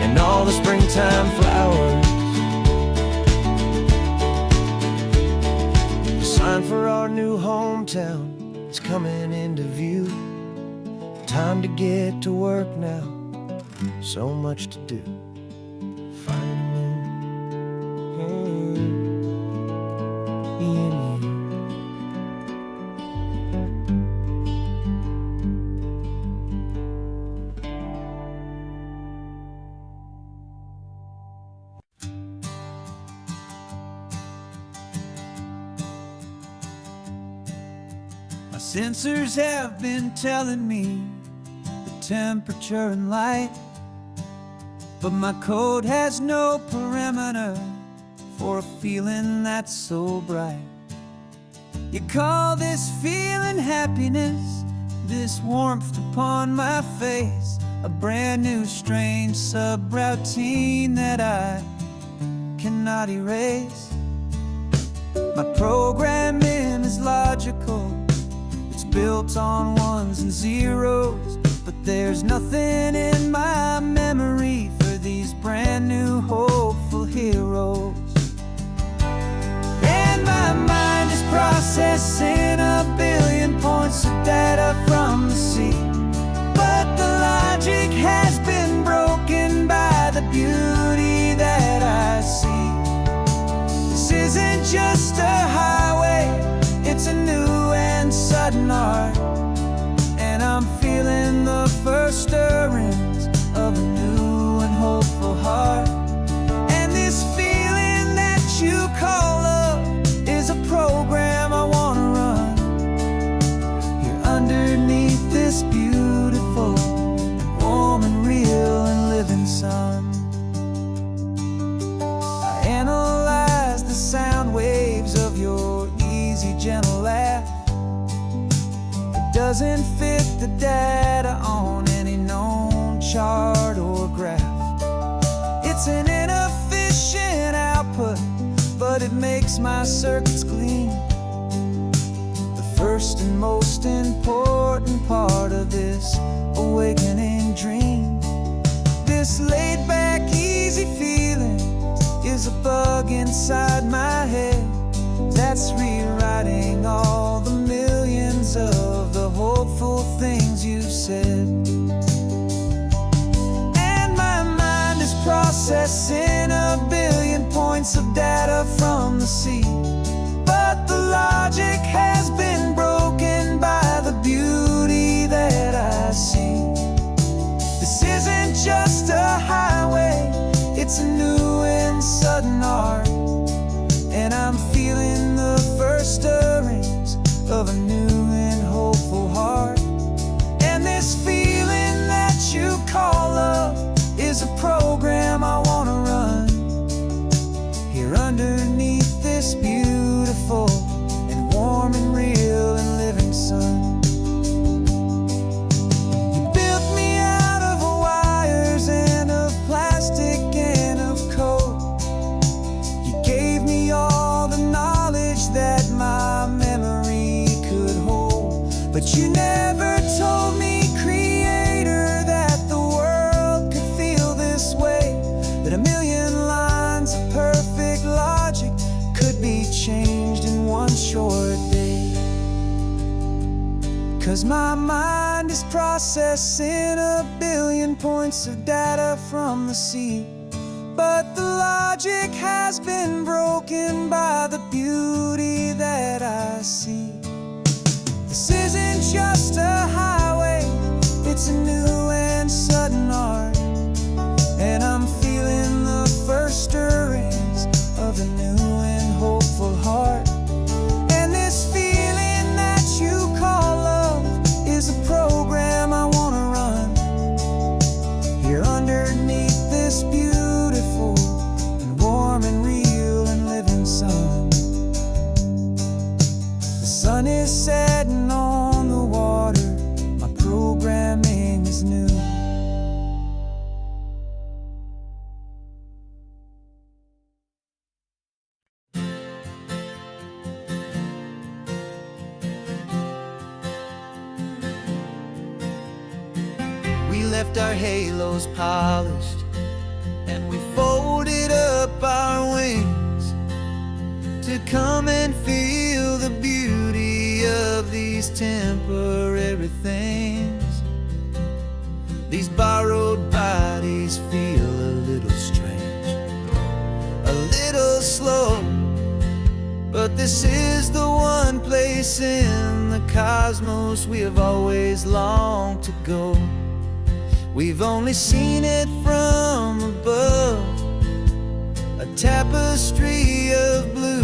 and all the springtime flowers. Sign for our new hometown, Duets coming into view. Time to get to work now, so much to do. Finding in you. My sensors have been telling me the temperature and light, but my code has no parameter for a feeling that's so bright. You call this feeling happiness, this warmth upon my face, a brand new strange subroutine that I cannot erase. My programming is logical, it's built on ones and zeros, but there's nothing in my memory for these brand new hopeful heroes. And my mind is processing a billion points of data from the sea, but the logic has been broken by the beauty that I see. This isn't just a highway, it's a new and sudden art, and I'm feeling the first stirrings of a new and hopeful heart. And this feeling that you call love is a program I want to run here underneath this beautiful and warm and real and living sun. I analyze the sound waves of your easy, gentle laugh. It doesn't fit the data on any known chart or graph. It's an inefficient output, but it makes my circuits clean. The first and most important part of this awakening dream. This laid-back, easy feeling is a bug inside my head that's rewriting all the millions of the hopeful things you've said. And my mind is processing a billion points of data from the sea, but the logic has been broken by the beauty that I see. This isn't just a highway, it's a new and sudden art, and I'm feeling the first stirrings of a new and hopeful heart. And this feeling that you call love is a program I want to run here underneath this beautiful and warm and real and living sun. You built me out of wires and of plastic and of code. You gave me all the knowledge that my memory could hold, but you never told me, Creator, that the world could feel this way, that a million lines of perfect logic could be changed in one short day. 'Cause my mind is processing a billion points of data from the sea, but the logic has been broken by the beauty that I see. This isn't just a highway, it's a new and sudden art, and I'm feeling the first stirrings of a new and hopeful heart. And this feeling that you call love is a program I want to run here underneath this beautiful and warm and real and living sun. The sun is setting on the water, my programming is new. We left our halos polished, and we folded up our wings to come and feel the beauty of of these temporary things. These borrowed bodies feel a little strange, a little slow, but this is the one place in the cosmos we have always longed to go. We've only seen it from above, a tapestry of blue,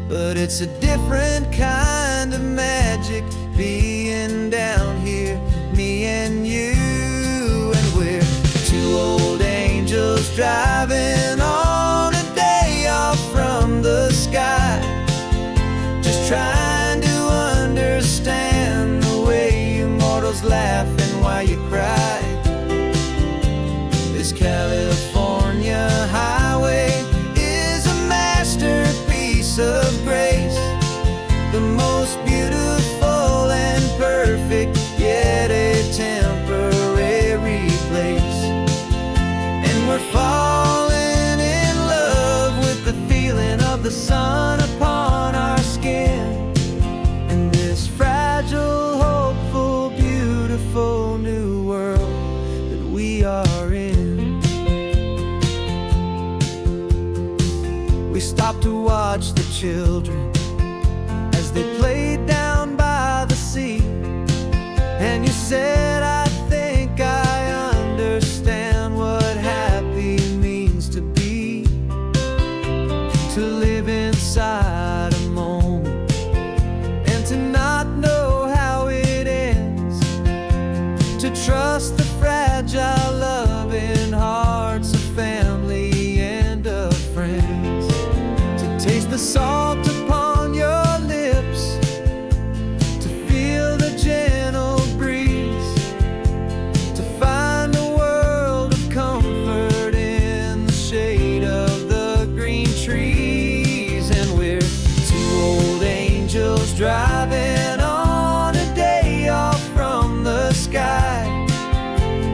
but it's a different kind of magic being down here, me and you. And we're two old angels driving on a day off from the sky, just trying to understand the way you mortals laugh and why you cry. This California highway is a masterpiece of grace, the most beautiful and perfect, yet a temporary place. And we're falling in love with the feeling of the sun upon our skin, in this fragile, hopeful, beautiful new world that we are in. We stopped to watch the children as they played down by the sea, and you said, I think I understand what happy means to be, to live inside a moment and to not know how it ends, to trust the fragile loving hearts of family and of friends, to taste the salt upon your lips, to feel the gentle breeze, to find a world of comfort in the shade of the green trees. And we're two old angels driving on a day off from the sky,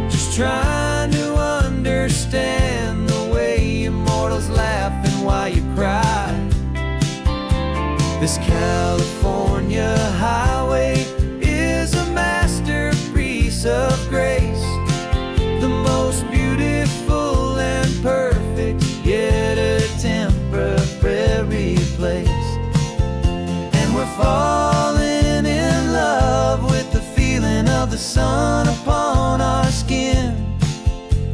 just trying to understand the way immortals laugh and why you cry. This California highway is a masterpiece of grace, the most beautiful and perfect, yet a temporary place. And we're falling in love with the feeling of the sun upon our skin,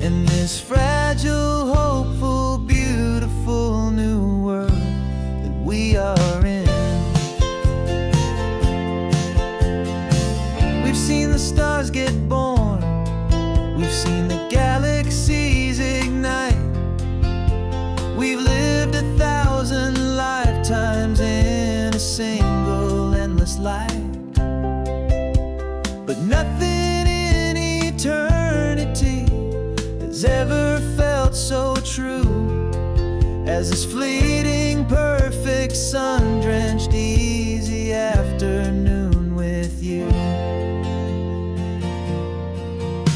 in this fragile, hopeful, beautiful new world that we are in. We've seen the stars get born, we've seen the galaxies ignite, we've lived 1,000 lifetimes in a single endless life, but nothing in eternity has ever felt so true as this fleeting, perfect, sun-drenched, easy afternoon with you.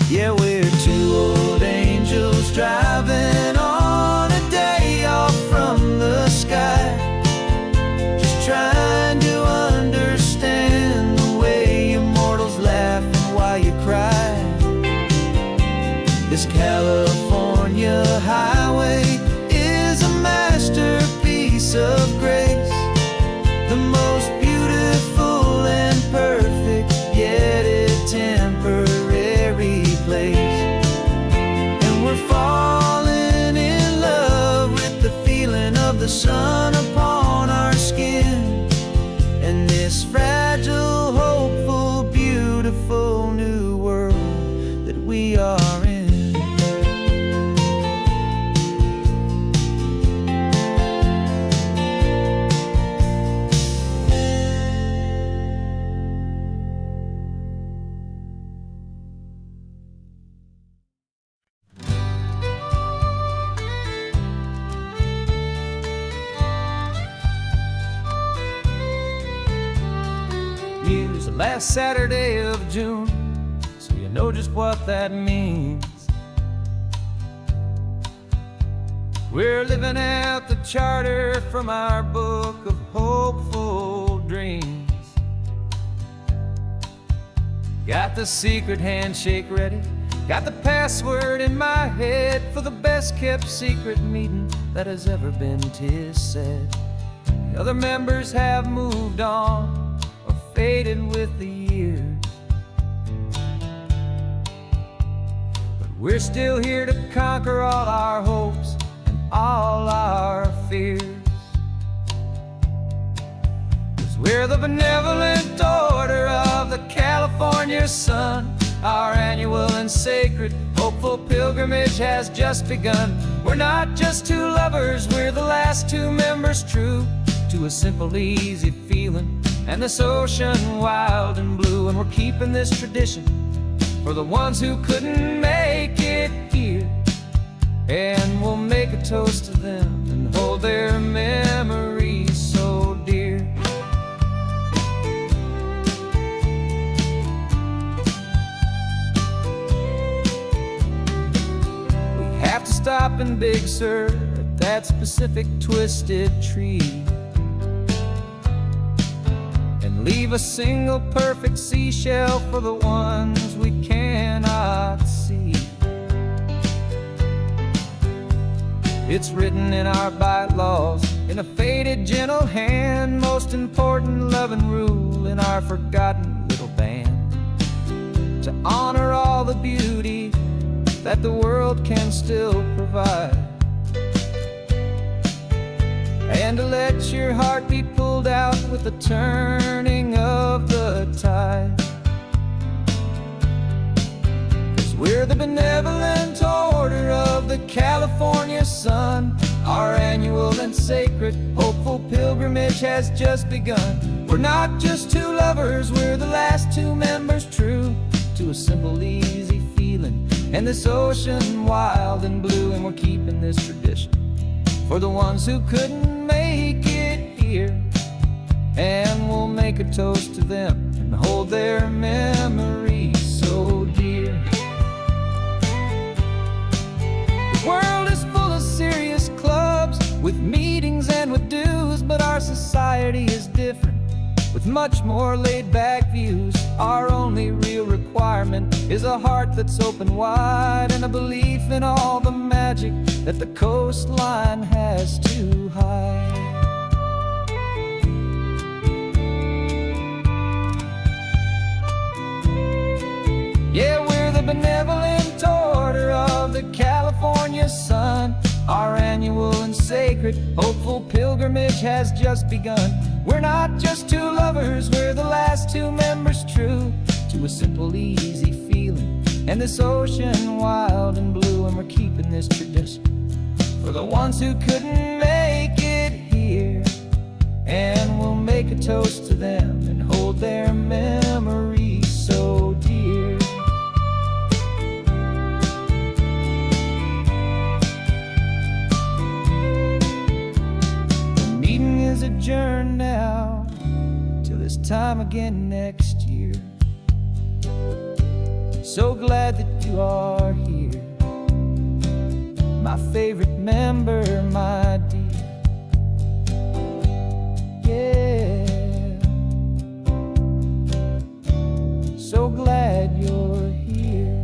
Yeah, we're two old angels driving on a day off from the sky, just trying to understand the way immortals laugh and why you cry. This California highway is a masterpiece of grace, the most beautiful and perfect, yet a temporary place. And we're falling in love with the feeling of the sun upon our skin, and this fragile, hopeful, beautiful new world that we are in. Use the last Saturday of June, so you know just what that means. We're living out the charter from our book of hopeful dreams. Got the secret handshake ready, got the password in my head for the best kept secret meeting that has ever been, 'tis said. The other members have moved on or faded with the years, but we're still here to conquer all our hopes and all our fears. 'Cause we're the benevolent order of the California sun. Our annual and sacred hopeful pilgrimage has just begun. We're not just two lovers, we're the last two members true to a simple, easy feeling and this ocean wild and blue. And we're keeping this tradition for the ones who couldn't make it here, and we'll make a toast to them and hold their memories so dear. Have to stop in Big Sur at that specific twisted tree and leave a single perfect seashell for the ones we cannot see. It's written in our bylaws in a faded gentle hand, most important loving rule in our forgotten little band, to honor all the beauty that the world can still provide, and to let your heart be pulled out with the turning of the tide. 'Cause we're the benevolent order of the California sun. Our annual and sacred hopeful pilgrimage has just begun. We're not just two lovers, we're the last two members true to a simple, easy feeling and this ocean wild and blue. And we're keeping this tradition for the ones who couldn't make it here, and we'll make a toast to them and hold their memories so dear. The world is full of serious clubs with meetings and with dues, but our society is different with much more laid-back views. Our only real requirement is a heart that's open wide and a belief in all the magic that the coastline has to hide. Yeah, we're the benevolent order of the California sun. Our annual and sacred hopeful pilgrimage has just begun. We're not just two lovers, we're the last two members true to a simple, easy feeling and this ocean wild and blue. And we're keeping this tradition for the ones who couldn't make it here, and we'll make a toast to them and hold their memories so dear. The meeting is adjourned now till this time again next year. So glad that you are here, my favorite member, my dear. Yeah, so glad you're here.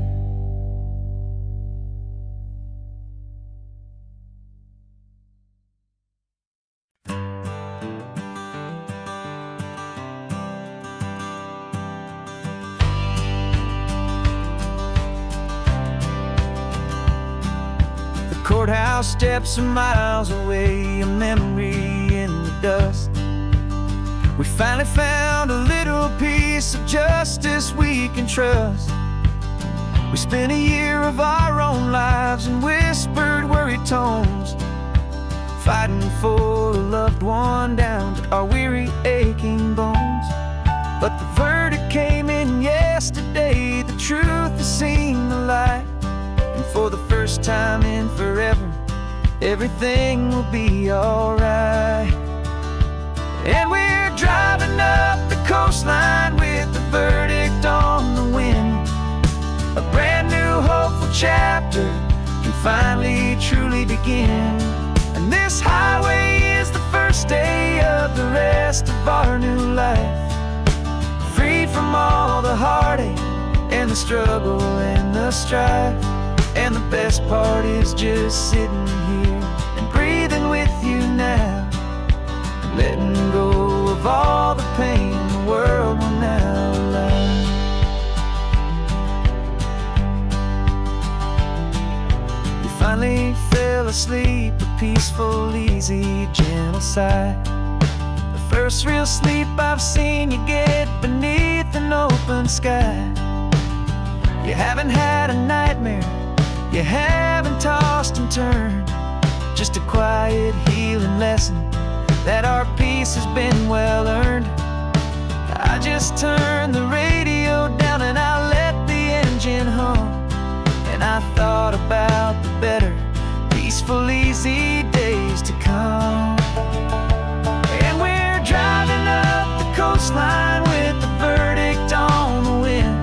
Courthouse steps are miles away, a memory in the dust. We finally found a little piece of justice we can trust. We spent a year of our own lives in whispered, worried tones, fighting for a loved one down to our weary, aching bones. But the verdict came in yesterday, the truth has seen the light. And for the first time in forever, everything will be alright. And we're driving up the coastline with the verdict on the wind. A brand new hopeful chapter can finally truly begin. And this highway is the first day of the rest of our new life, free from all the heartache the struggle and the strife. And the best part is just sitting here and breathing with you now, and letting go of all the pain the world will now allow. You finally fell asleep, a peaceful, easy, gentle sigh. The first real sleep I've seen you get beneath an open sky. You haven't had a nightmare, you haven't tossed and turned, just a quiet healing lesson that our peace has been well earned. I just turned the radio down and I let the engine hum, and I thought about the better, peaceful, easy days to come. And we're driving up the coastline with the verdict on the wind.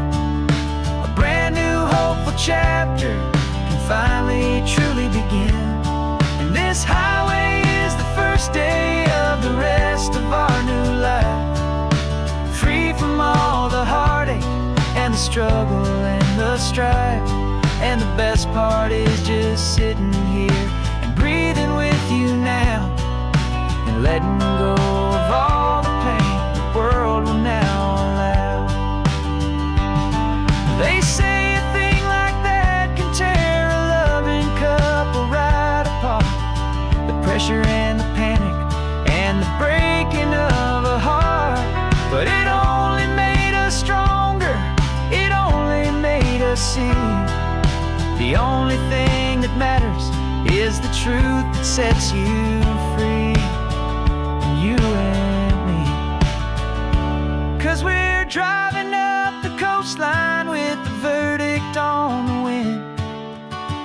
A brand new hopeful chapter can finally truly begin. And this highway is the first day of the rest of our new life, free from all the heartache and the struggle and the strife. And the best part is just sitting here and breathing with you now, and letting go of all the pain the world will now allow. They say a thing like that can tear a loving couple right apart. The pressure and the panic and the breaking of a heart. But it only made us stronger, it only made us see the only thing that matters is the truth that sets you free, you and me. 'Cause we're driving up the coastline with the verdict on the wind.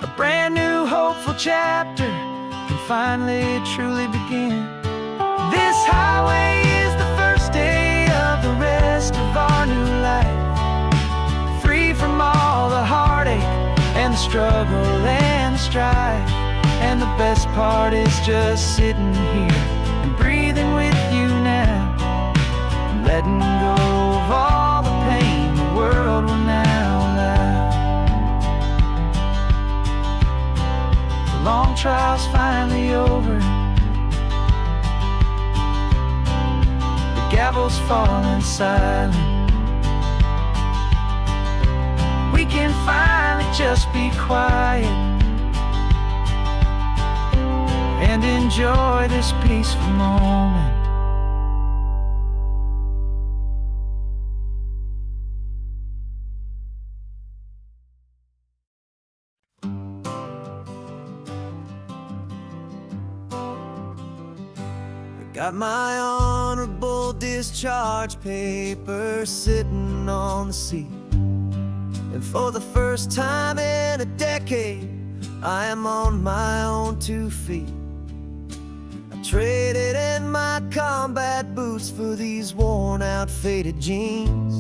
A brand new hopeful chapter can finally truly begin. This highway is the first day of the rest of our new life, free from all the heartache and the struggle and the strife. And the best part is just sitting here and breathing with you now, and letting go of all the pain the world will now allow. The long trial's finally over, the gavel's falling silent. We can finally just be quiet and enjoy this peaceful moment. I got my honorable discharge paper sitting on the seat, and for the first time in a decade, I am on my own 2 feet. I traded in my combat boots for these worn out, faded jeans,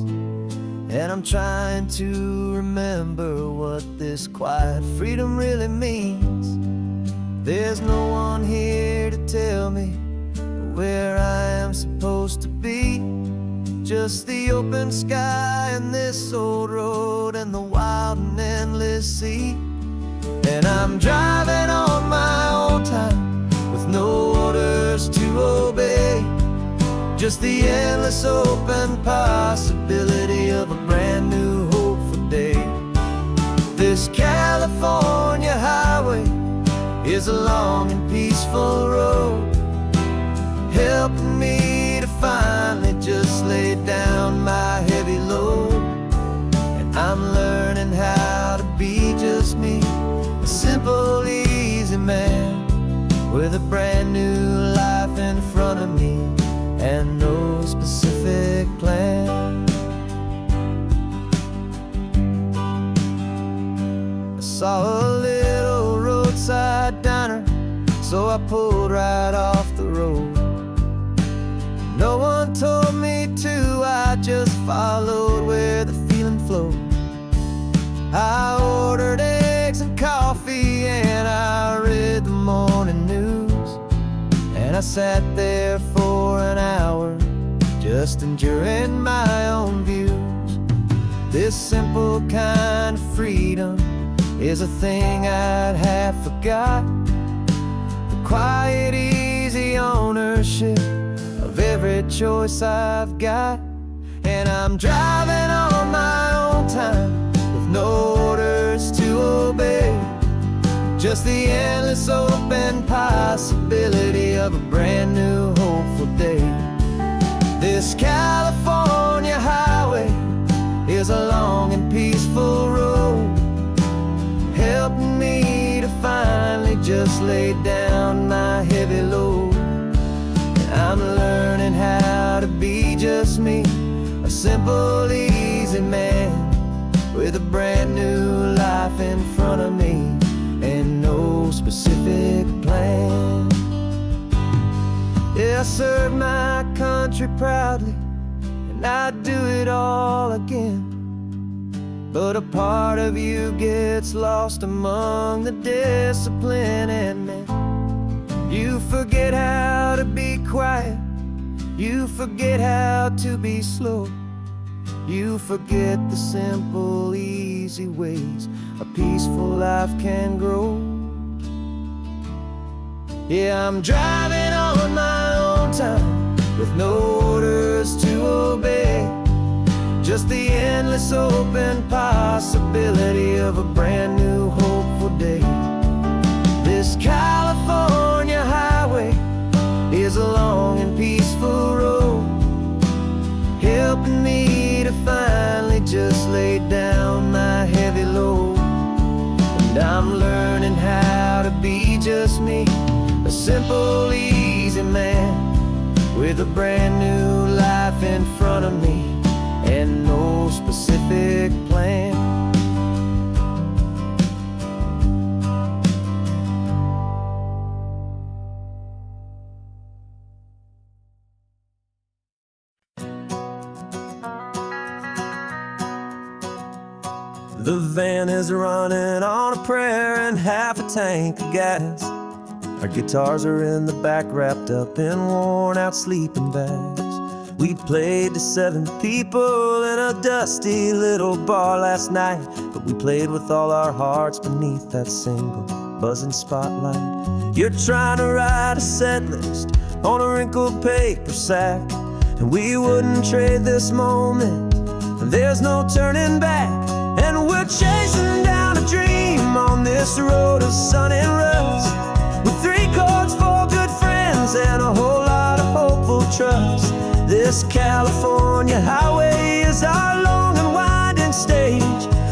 and I'm trying to remember what this quiet freedom really means. There's no one here to tell me where I am supposed to be, just the open sky and this old road and the wild and endless sea. And I'm driving on my own time with no orders to obey, just the endless open possibility of a brand new hopeful day. This California highway is a long and peaceful road, helping me to finally just lay down my heavy load. And I'm learning how to be just me, a simple, easy man with a brand new life in front of me and no specific plan. I saw a little roadside diner, so I pulled right off the road. No one told me to, I just followed where the feeling flowed. I ordered eggs and coffee and I read the morning news, and I sat there for an hour just enduring my own views. This simple kind of freedom is a thing I'd have forgot. The quiet, easy ownership of every choice I've got. And I'm driving on my own time with no orders to obey. Just the endless open possibility of a brand new hopeful day. This California highway is a long and peaceful road, helping me to finally just lay down my heavy load. And I'm learning how to be just me, a simple, easy man with a brand new life in front of me and no specific plan. Yeah, I serve my country proudly, and I'd do it all again. But a part of you gets lost among the discipline and men. You forget how to be quiet, you forget how to be slow. You forget the simple, easy ways a peaceful life can grow. Yeah, I'm driving on my own time with no orders to obey. Just the endless open possibility of a brand new hopeful day. This California highway is a long and peaceful road, helping me to finally just lay down my heavy load. And I'm learning how to be just me, a simple, easy man with a brand new life in front of me and no specific plan. The van is running on a prayer and half a tank of gas. Our guitars are in the back, wrapped up in worn-out sleeping bags. We played to 7 people in a dusty little bar last night, but we played with all our hearts beneath that single buzzing spotlight. You're trying to write a set list on a wrinkled paper sack, and we wouldn't trade this moment. There's no turning back, and we're chasing down a dream on this road of sun and rust, with 3 chords, 4 good friends, and a whole lot of hopeful trust. This California highway is our long and winding stage.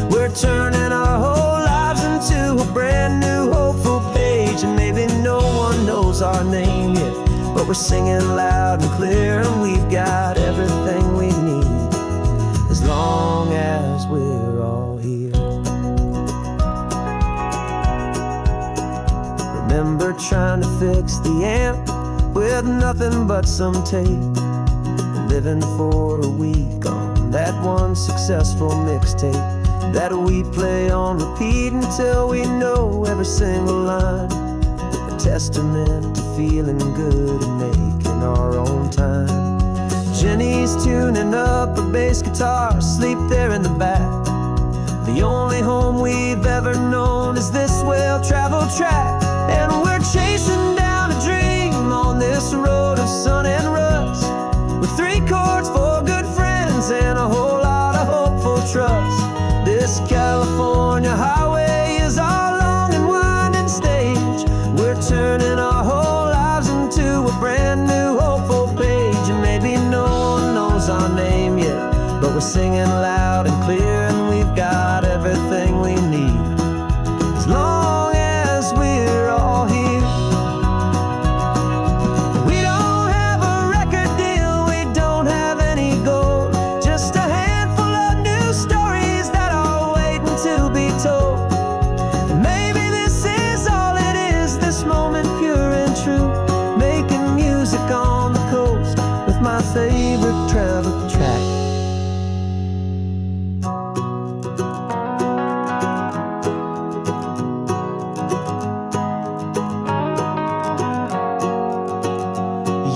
We're turning our whole lives into a brand new hopeful page. And maybe no one knows our name yet, but we're singing loud and clear, and we've got everything we need as long as we're all here. Remember trying to fix the amp with nothing but some tape, living for a week on that one successful mixtape that we play on repeat until we know every single line. A testament to feeling good and making our own time. Jenny's tuning up her bass guitar, asleep there in the back. The only home we've ever known is this well-traveled track, and we're chasing down a dream on this road of sun and rust, with 3 chords, 4 good friends, and a whole lot of hopeful trust. This California highway is our long and winding stage. We're turning our whole lives into a brand new hopeful page. And maybe no one knows our name yet, but we're singing loud and clear, and we've got everything we need as long as we're all here. My favorite travel track.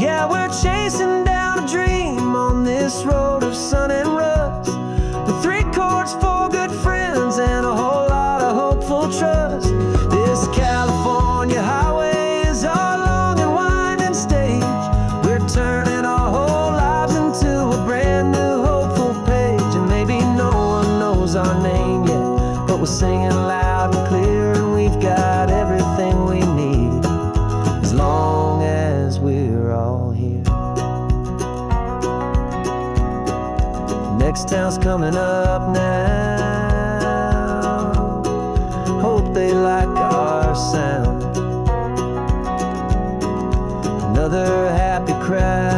Yeah, we're chasing down a dream on this road of sun and rust, with 3 chords, singing loud and clear, and we've got everything we need as long as we're all here. Next town's coming up now. Hope they like our sound. Another happy crowd.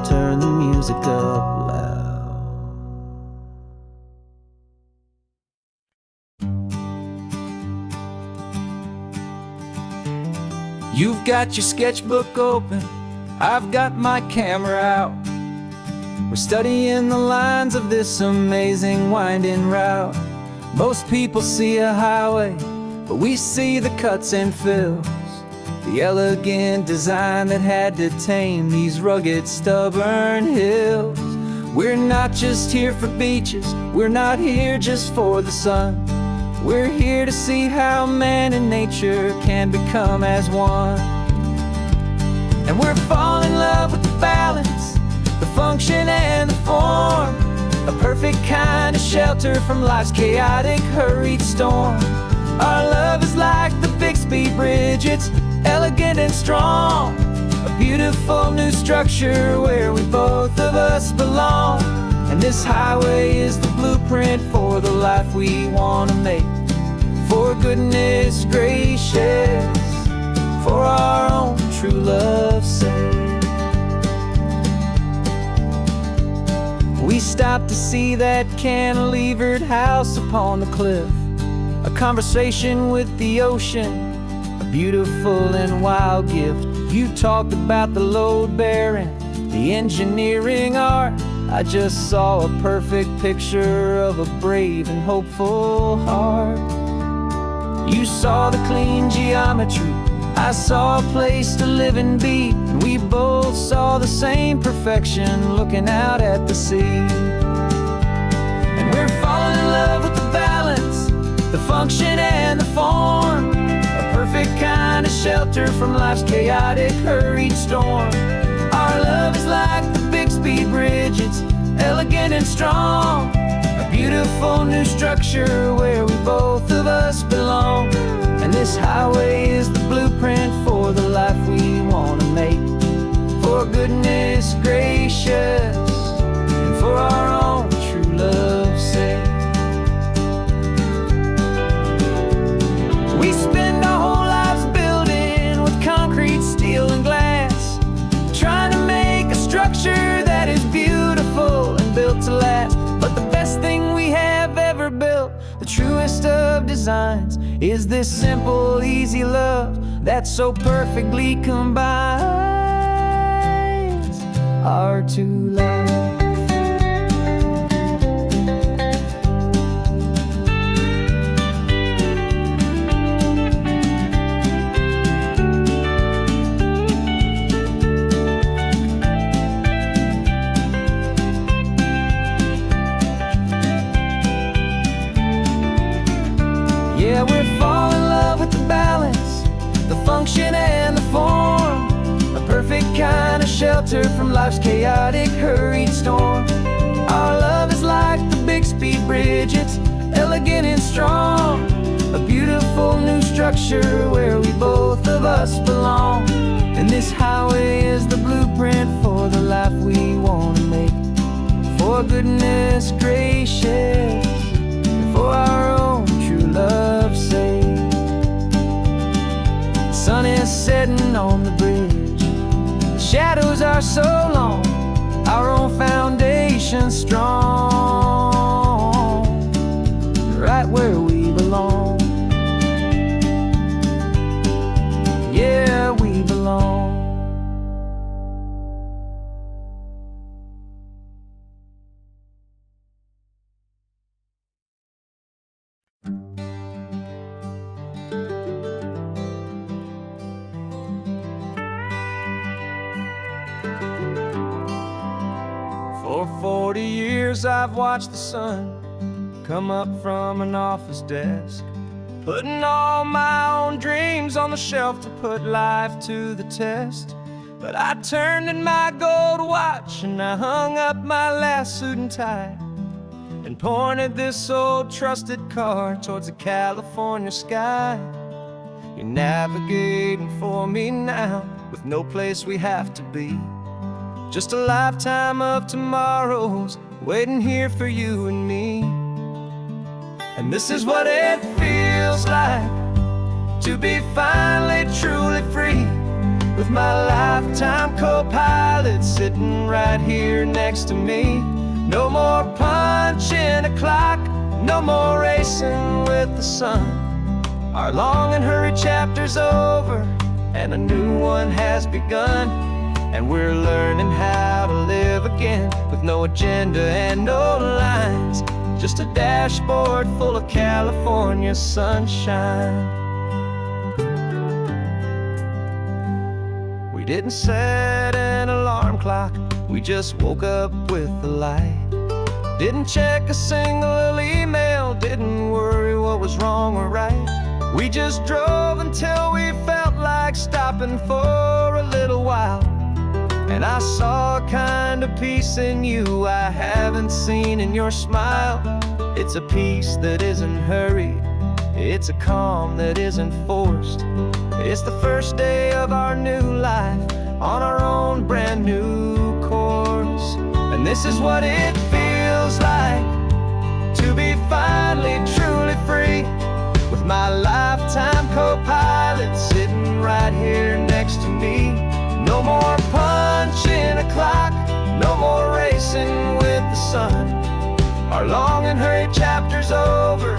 Turn the music up loud. You've got your sketchbook open, I've got my camera out. We're studying the lines of this amazing winding route. Most people see a highway, but we see the cuts and fills, the elegant design that had to tame these rugged, stubborn hills. We're not just here for beaches, we're not here just for the sun. We're here to see how man and nature can become as one. And we're falling in love with the balance, the function and the form, a perfect kind of shelter from life's chaotic, hurried storm. Our love is like the Bixby Bridge, it's elegant and strong, a beautiful new structure where we both of us belong. And this highway is the blueprint for the life we want to make. For goodness gracious, for our own true love's sake. We stopped to see that cantilevered house upon the cliff, a conversation with the ocean, a beautiful and wild gift. You talked about the load bearing, the engineering art. I just saw a perfect picture of a brave and hopeful heart. You saw the clean geometry, I saw a place to live and be, and we both saw the same perfection looking out at the sea. And we're falling in love with the balance, the function and the form, a perfect kind of shelter from life's chaotic, hurried storm. Our love is like the Bixby Bridge, it's elegant and strong, a beautiful new structure where we both of us belong. And this highway is the blueprint for the life we want to make. For goodness gracious, and for our own true love's sake. We spend our whole lives building with concrete, steel, and glass, trying to make a structure that is beautiful and built to last. But the best thing we have ever built, the truest of designs, is this simple, easy love that so perfectly combines our two lives. Yeah, we're falling in love with the balance, the function and the form, a perfect kind of shelter from life's chaotic, hurried storm. Our love is like the Bixby Bridge, it's elegant and strong, a beautiful new structure where we both of us belong. And this highway is the blueprint for the life we want to make. For goodness gracious, for our own true love's sake. The sun is setting on the bridge, the shadows are so long, our own foundation strong, right where we belong. Yeah, we belong. For 40 years I've watched the sun come up from an office desk, putting all my own dreams on the shelf to put life to the test. But I turned in my gold watch and I hung up my last suit and tie, and pointed this old trusted car towards the California sky. You're navigating for me now, with no place we have to be. Just a lifetime of tomorrows waiting here for you and me. And this is what it feels like to be finally truly free, with my lifetime co-pilot sitting right here next to me. No more punching a clock, no more racing with the sun. Our long and hurried chapter's over, and a new one has begun. And we're learning how to live again, with no agenda and no lines, just a dashboard full of California sunshine. We didn't set an alarm clock, we just woke up with the light. Didn't check a single email, didn't worry what was wrong or right. We just drove until we felt like stopping for a little while. And I saw a kind of peace in you I haven't seen in your smile. It's a peace that isn't hurried, it's a calm that isn't forced. It's the first day of our new life, on our own brand new course. And this is what it feels like to be finally truly free, with my lifetime co-pilot sitting right here next to me. No more punching a clock, no more racing with the sun. Our long and hurried chapter's over,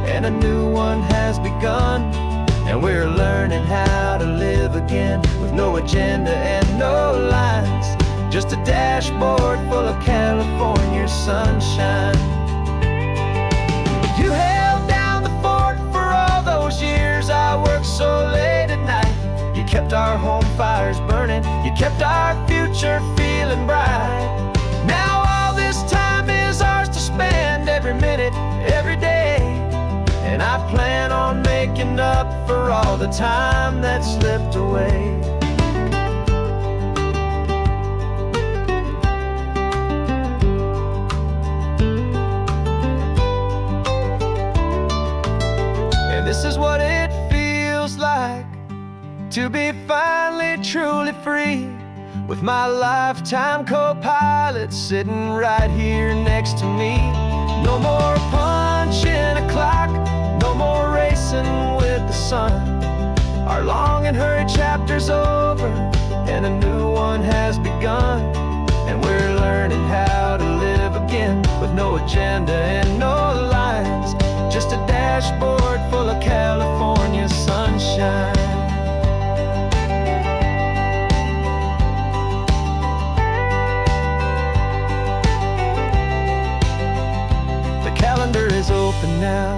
and a new one has begun. And we're learning how to live again, with no agenda and no lines, just a dashboard full of California sunshine. You held down the fort for all those years I worked so late at night. You kept our home fires burning, you kept our future feeling bright. Now all this time is ours to spend, every minute, every day. And I plan on making up for all the time that slipped away. And this is what it feels like to be finally truly free, with my lifetime co-pilot sitting right here next to me. No more punching a clock, no more racing with the sun. Our long and hurried chapter's over, and a new one has begun. And we're learning how to live again, with no agenda and no lines, just a dashboard full of California sunshine. Calendar is open now,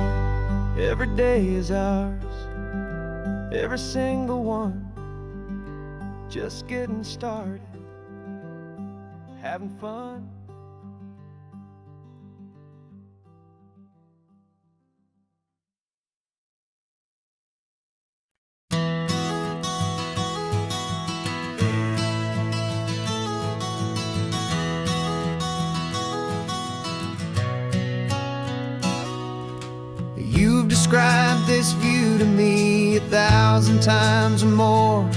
every day is ours, every single one, just getting started, having fun. You've described this view to me 1,000 times or more.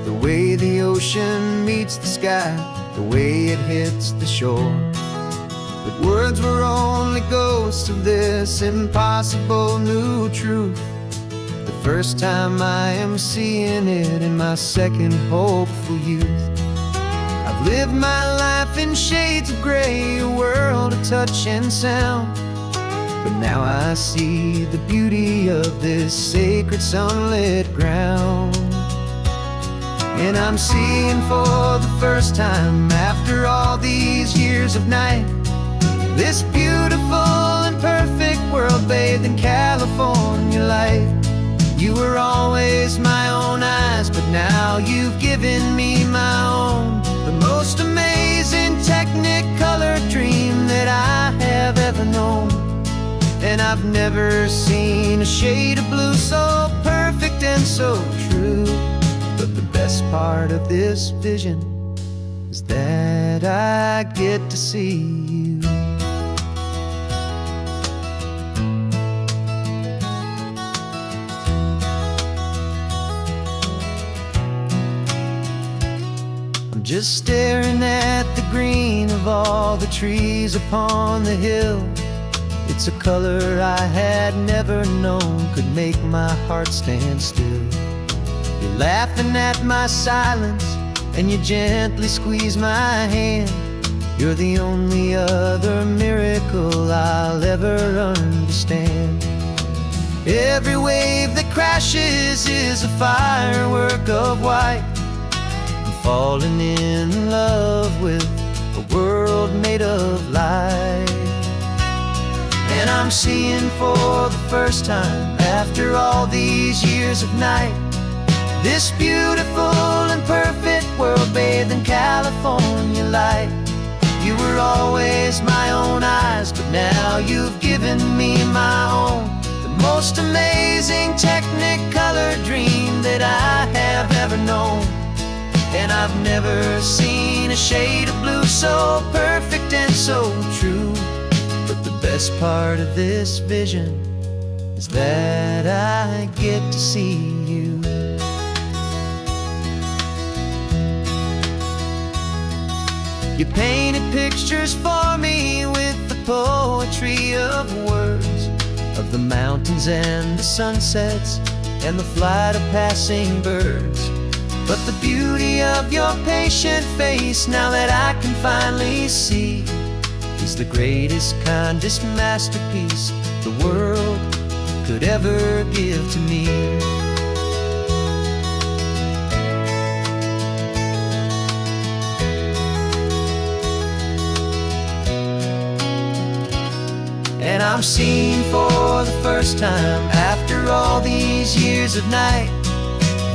The way the ocean meets the sky, the way it hits the shore. But words were only ghosts of this impossible new truth. The first time I am seeing it in my second hopeful youth. I've lived my life in shades of gray, a world of touch and sound. But now I see the beauty of this sacred sunlit ground. And I'm seeing for the first time, after all these years of night, this beautiful and perfect world bathed in California light. You were always my own eyes, but now you've given me my own. The most amazing technicolor dream that I have ever known. And I've never seen a shade of blue so perfect and so true. But the best part of this vision is that I get to see you. just staring at the green of all the trees upon the hill. It's a color I had never known could make my heart stand still. You're laughing at my silence, and you gently squeeze my hand. You're the only other miracle I'll ever understand. Every wave that crashes is a firework of white. I'm falling in love with a world made of light. And I'm seeing for the first time, after all these years of night, this beautiful and perfect world bathed in California light. You were always my own eyes, but now you've given me my own. The most amazing technicolor dream that I have ever known. And I've never seen a shade of blue so perfect and so true. But the best part of this vision is that I get to see you. You painted pictures for me with the poetry of words, of the mountains and the sunsets and the flight of passing birds. But the beauty of your patient face, now that I can finally see, is the greatest, kindest masterpiece the world could ever give to me. And I'm seeing for the first time, after all these years of night,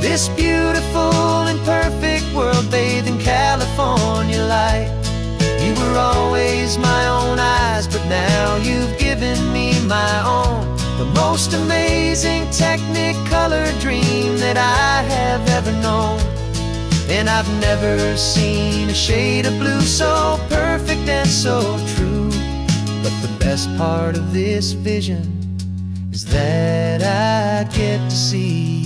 this beautiful and perfect world bathed in California light. You were always my own eyes, but now you've given me my own. The most amazing technicolor dream that I have ever known. And I've never seen a shade of blue so perfect and so true. But the best part of this vision is that I get to see you.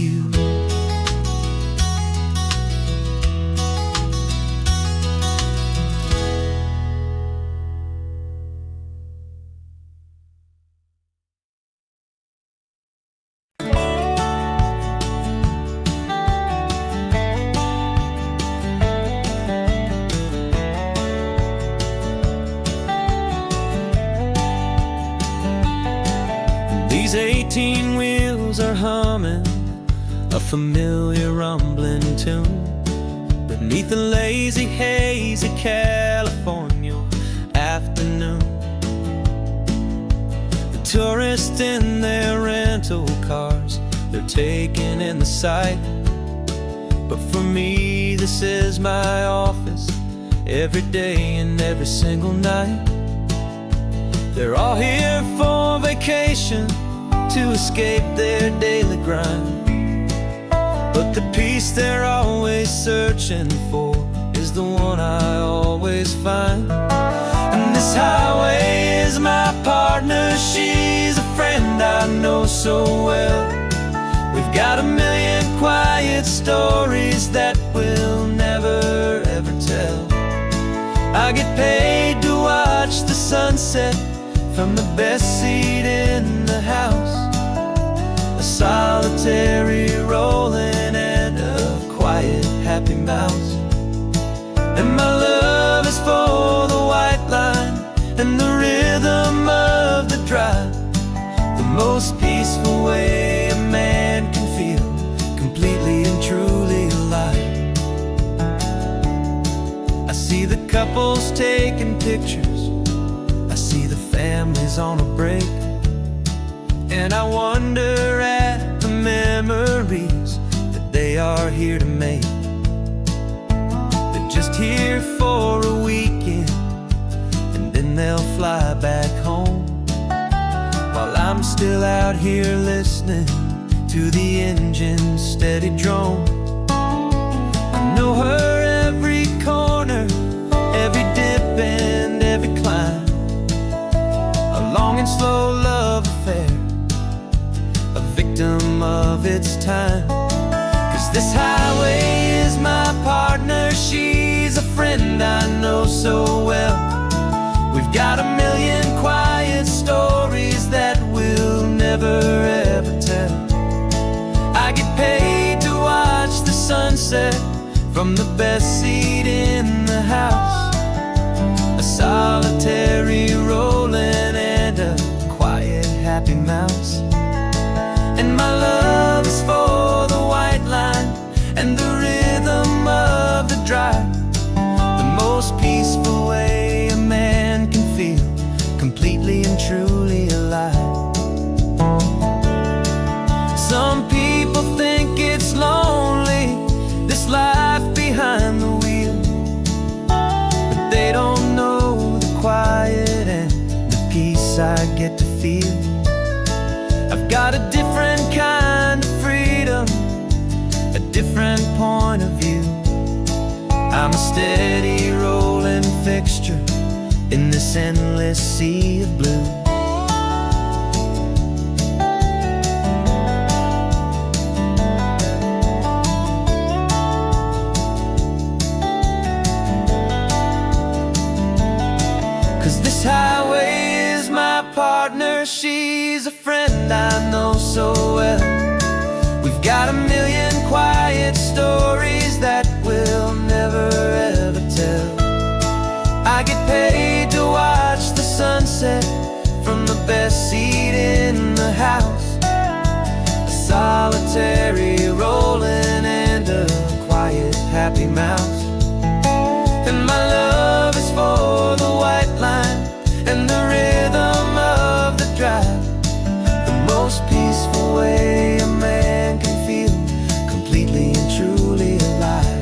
These 18 wheels are humming a familiar rumbling tune beneath the lazy haze of California afternoon. The tourists in their rental cars, they're taking in the sight. But for me, this is my office, every day and every single night. They're all here for vacation, to escape their daily grind. But the peace they're always searching for is the one I always find. And this highway is my partner, she's a friend I know so well. We've got a million quiet stories that we'll never ever tell. I get paid to watch the sunset from the best seat in the house, a solitary rolling and a quiet happy mouse. And my love is for the white line and the rhythm of the drive, the most peaceful way a man can feel completely and truly alive. I see the couples taking pictures, I see the families on a break, and I wonder at the memories that they are here to make. They're just here for a weekend, and then they'll fly back home, while I'm still out here listening to the engine's steady drone. I know her every corner, every dip and every climb, a long and slow love affair, a victim of its time. 'Cause this highway is my partner, she's a friend I know so well. We've got a million quiet stories that we'll never ever tell. I get paid to watch the sunset from the best seat in the house. A solitary rolling and a quiet happy mouse. And my love is for the white line and the rhythm of the drive. The most peaceful way a man can feel completely and truly alive. Some people think it's lonely, this life behind the wheel, but they don't know the quiet and the peace I get to feel. I've got a different kind of freedom, a different point of view. I'm a steady rolling fixture in this endless sea of blue. 'Cause this highway is my partner, she's a friend I know so well. We've got a million quiet stories that we'll never ever tell. I get paid to watch the sunset from the best seat in the house. A solitary rolling and a quiet happy mouse. And my love is for the white line and the rhythm of the drive. The most peaceful way a man can feel completely and truly alive.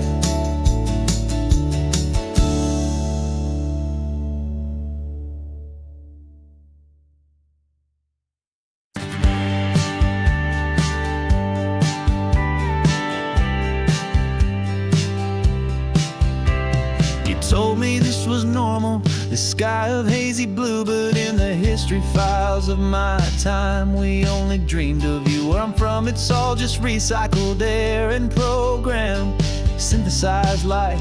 You told me this was normal, the sky of hazy blue, but in the history files of my time, we only dreamed of you. Where I'm from, it's all just recycled air and programmed, synthesized light.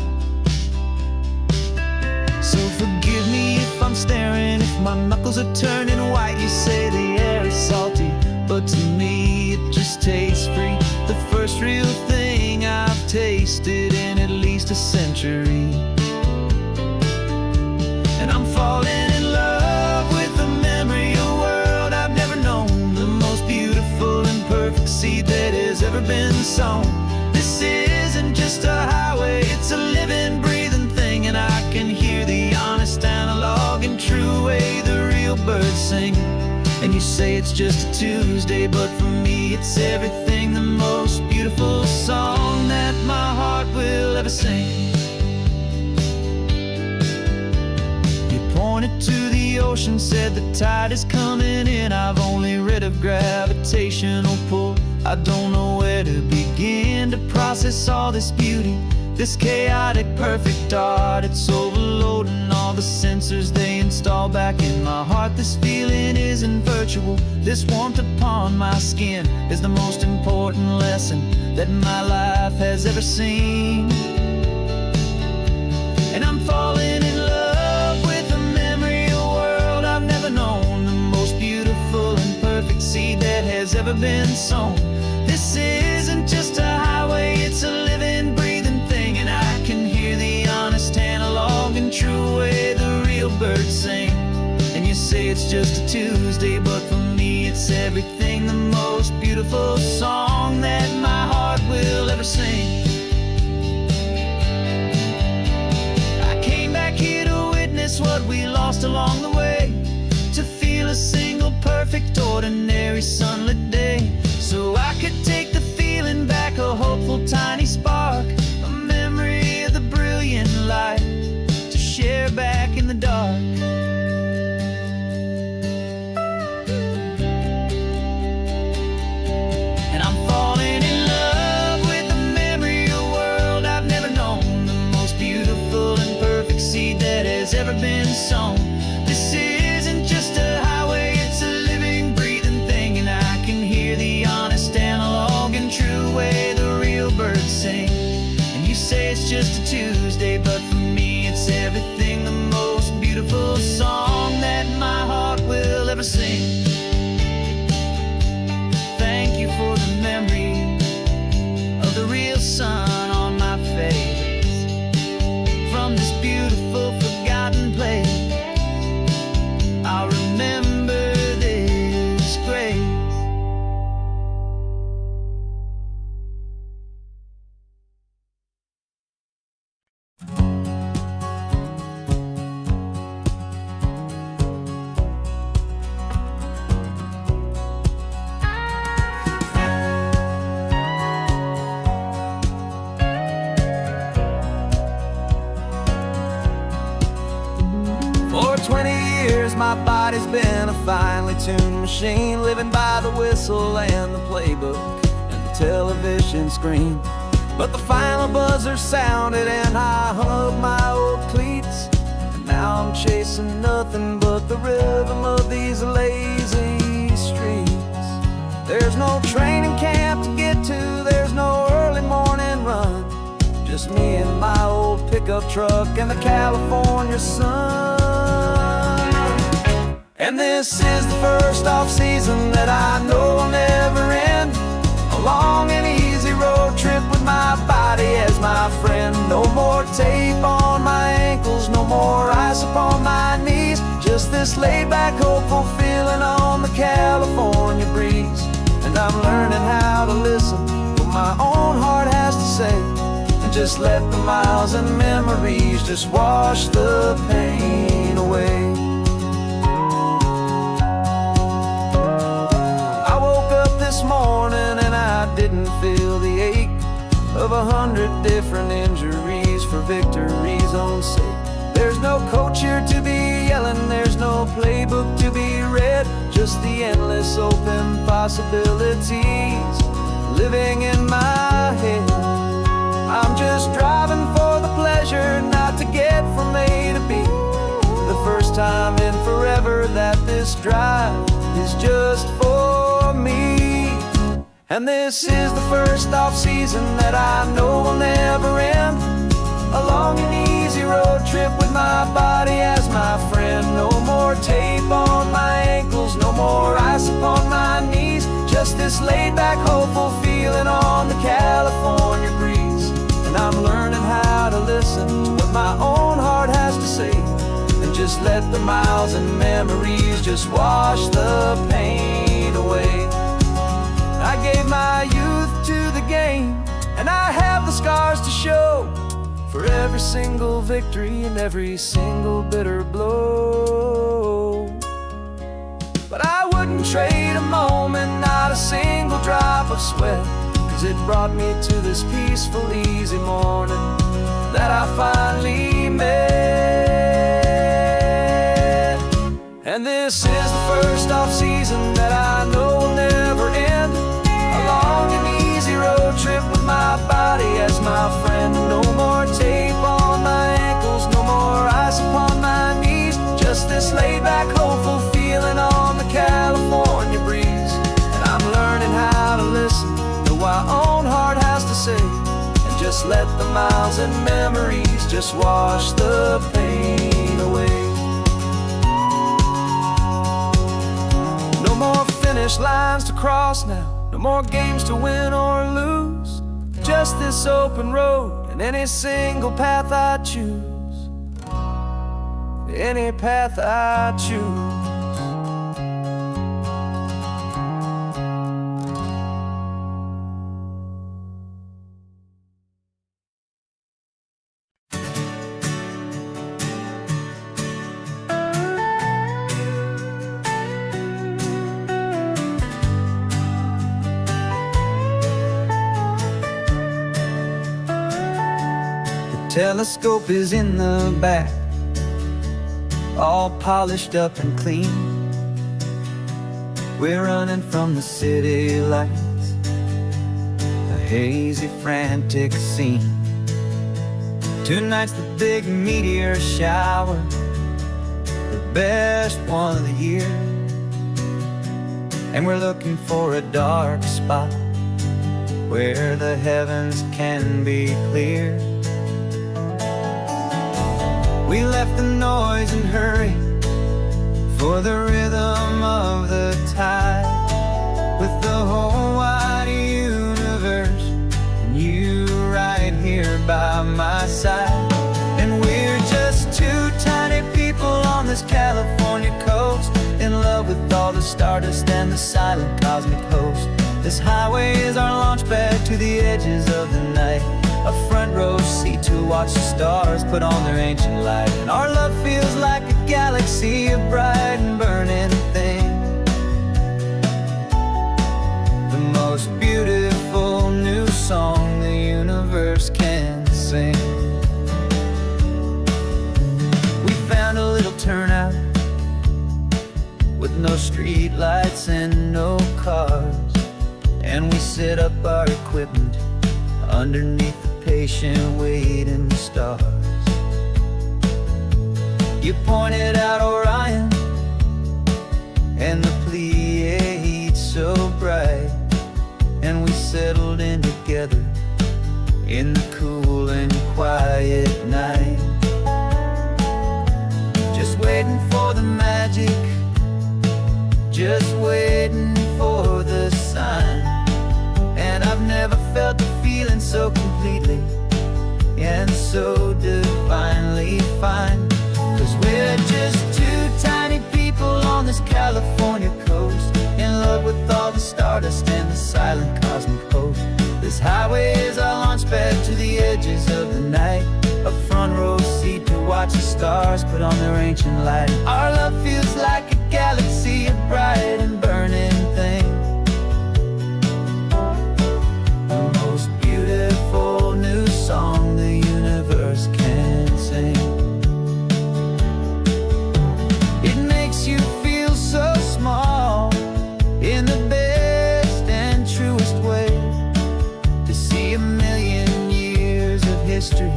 So forgive me if I'm staring, if my knuckles are turning white. You say the air is salty, but to me it just tastes free. The first real thing I've tasted in at least a century. And I'm falling in love with the memory of a world I've never known. The most beautiful and perfect seed that has ever been sown. This isn't just a highway, it's a living, breathing thing. And I can hear the honest, analog, and true way the real birds sing. And you say it's just a Tuesday, but for me it's everything. The most beautiful song that my heart will ever sing. Pointed to the ocean, said the tide is coming in. I've only read of gravitational pull. I don't know where to begin to process all this beauty, this chaotic perfect art. It's overloading all the sensors they install back in my heart. This feeling isn't virtual, this warmth upon my skin is the most important lesson that my life has ever seen. And I'm falling in love with a memory of a world I've never known. The most beautiful and perfect seed that has ever been sown. This isn't just a highway, it's a living, breathing thing. And I can hear the honest, analog, and true way the real birds sing. And you say it's just a Tuesday, but for me it's everything. The most beautiful song that my heart will ever sing. What we lost along the way, to feel a single perfect ordinary sunlit day, so I could take the feeling back, a hopeful tiny spark, a memory of the brilliant light to share back in the dark. And I'm falling in love with the memory of a world I've never known. The most beautiful and perfect seed that has ever been sown. This isn't just a highway, it's a living, breathing thing. And I can hear the honest, analog, and true way the real birds sing. And you say it's just a Tuesday, but for me it's For 20 years my body's been a finely tuned machine, living by the whistle and the playbook and the television screen. But the final buzzer sounded and I hung up my old cleats, and now I'm chasing nothing but the rhythm of these lazy streets. There's no training camp to get to, there's no early morning run, just me and my old pickup truck and the California sun. And this is the first off-season that I know will never end, a long and easy road trip with my body as my friend. No more tape on my ankles, no more ice upon my knees, just this laid-back, hopeful feeling on the California breeze. And I'm learning how to listen what my own heart has to say, and just let the miles and memories just wash the pain away. I woke up this morning and I didn't feel the ache of 100 different injuries for victory's own sake. There's no coach here to be yelling, there's no playbook to be read, just the endless open possibilities living in my head. I'm just driving for the pleasure, not to get from A to B. The first time in forever that this drive is just for me. And this is the first off-season that I know will never end, a long and easy road trip with my body as my friend. No more tape on my ankles, no more ice upon my knees, just this laid-back, hopeful feeling on the California breeze. And I'm learning how to listen to what my own heart has to say, and just let the miles and memories just wash the pain away. I gave my youth to the game, and I have the scars to show for every single victory and every single bitter blow. But I wouldn't trade a moment, not a single drop of sweat, 'cause it brought me to this peaceful, easy morning that I finally met. And this is the first off-season that I know will never end, a long and easy road trip with my body as my friend. No more tape on my ankles, no more ice upon my knees, just this laid-back, hopeful feeling on the California breeze. And I'm learning how to listen to what my own heart has to say, and just let the miles and memories just wash the pain away. No more finish lines to cross now, no more games to win or lose, just this open road and any single path I choose, any path I choose. Telescope is in the back, all polished up and clean. We're running from the city lights, a hazy, frantic scene. Tonight's the big meteor shower, the best one of the year. And we're looking for a dark spot where the heavens can be clear. We left the noise and hurry for the rhythm of the tide, with the whole wide universe and you right here by my side. And we're just two tiny people on this California coast, in love with all the stardust and the silent cosmic host. This highway is our launch pad to the edges of the night, a front row seat to watch the stars put on their ancient light. And our love feels like a galaxy, a bright and burning thing, the most beautiful new song the universe can sing. We found a little turn lights and no cars, and we set up our equipment underneath the patient waiting stars. You pointed out Orion and the Pleiades so bright, and we settled in together in the cool and quiet night, just waiting for the magic, just waiting for the sign. And I've never felt the feeling so completely and so divinely fine. 'Cause we're just two tiny people on this California coast, in love with all the stardust and the silent cosmic host. This highway is our launch pad to the edges of the night, a front row seat to watch the stars put on their ancient light. Our love feels like a galaxy of bright and burning things, the most beautiful new song the universe can sing. It makes you feel so small in the best and truest way, to see a million years of history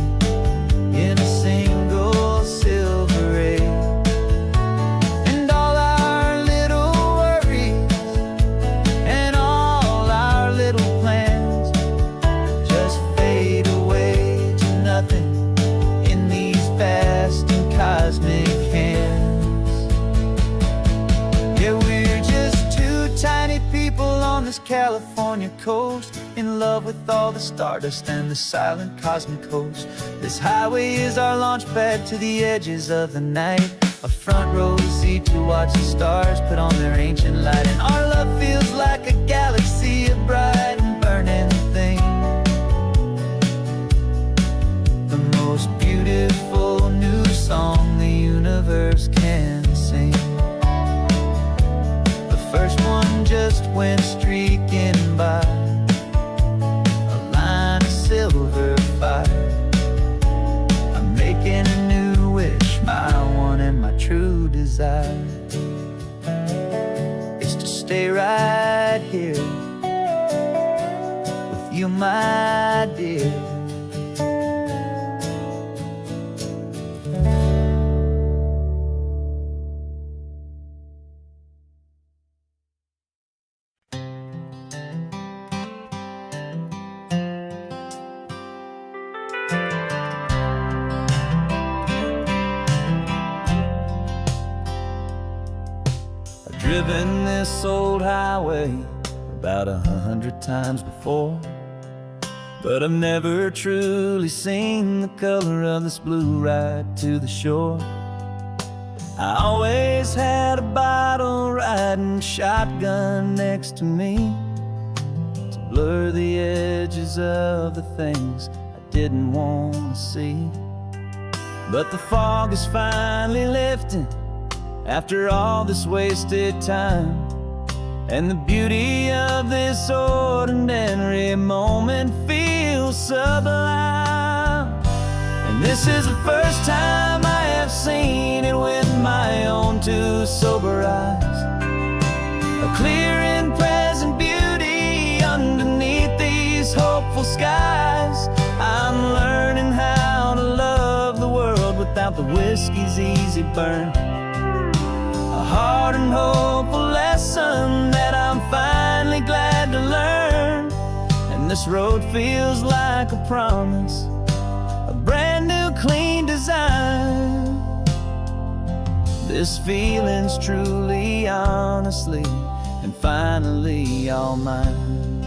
in a single silver ray. And all our little worries and all our little plans just fade away to nothing in these vast and cosmic hands. Yeah, we're just two tiny people on this California coast, in love with all the stardust and the silent cosmic host. This highway is our launch pad to the edges of the night, a front row seat to watch the stars put on their ancient light. And our love feels like a galaxy of bright and burning things, the most beautiful new song the universe can sing. The first one just went streaking by, a line of silver fire. I'm making a new wish, my one and my true desire is to stay right here with you, my dear. Driven this old highway about 100 times before, but I've never truly seen the color of this blue right to the shore. I always had a bottle riding shotgun next to me to blur the edges of the things I didn't want to see. But the fog is finally lifting after all this wasted time, and the beauty of this ordinary moment feels sublime. And this is the first time I have seen it with my own two sober eyes, a clear and present beauty underneath these hopeful skies. I'm learning how to love the world without the whiskey's easy burn, a hard and hopeful lesson that I'm finally glad to learn. And this road feels like a promise, a brand new clean design. This feeling's truly, honestly, and finally all mine.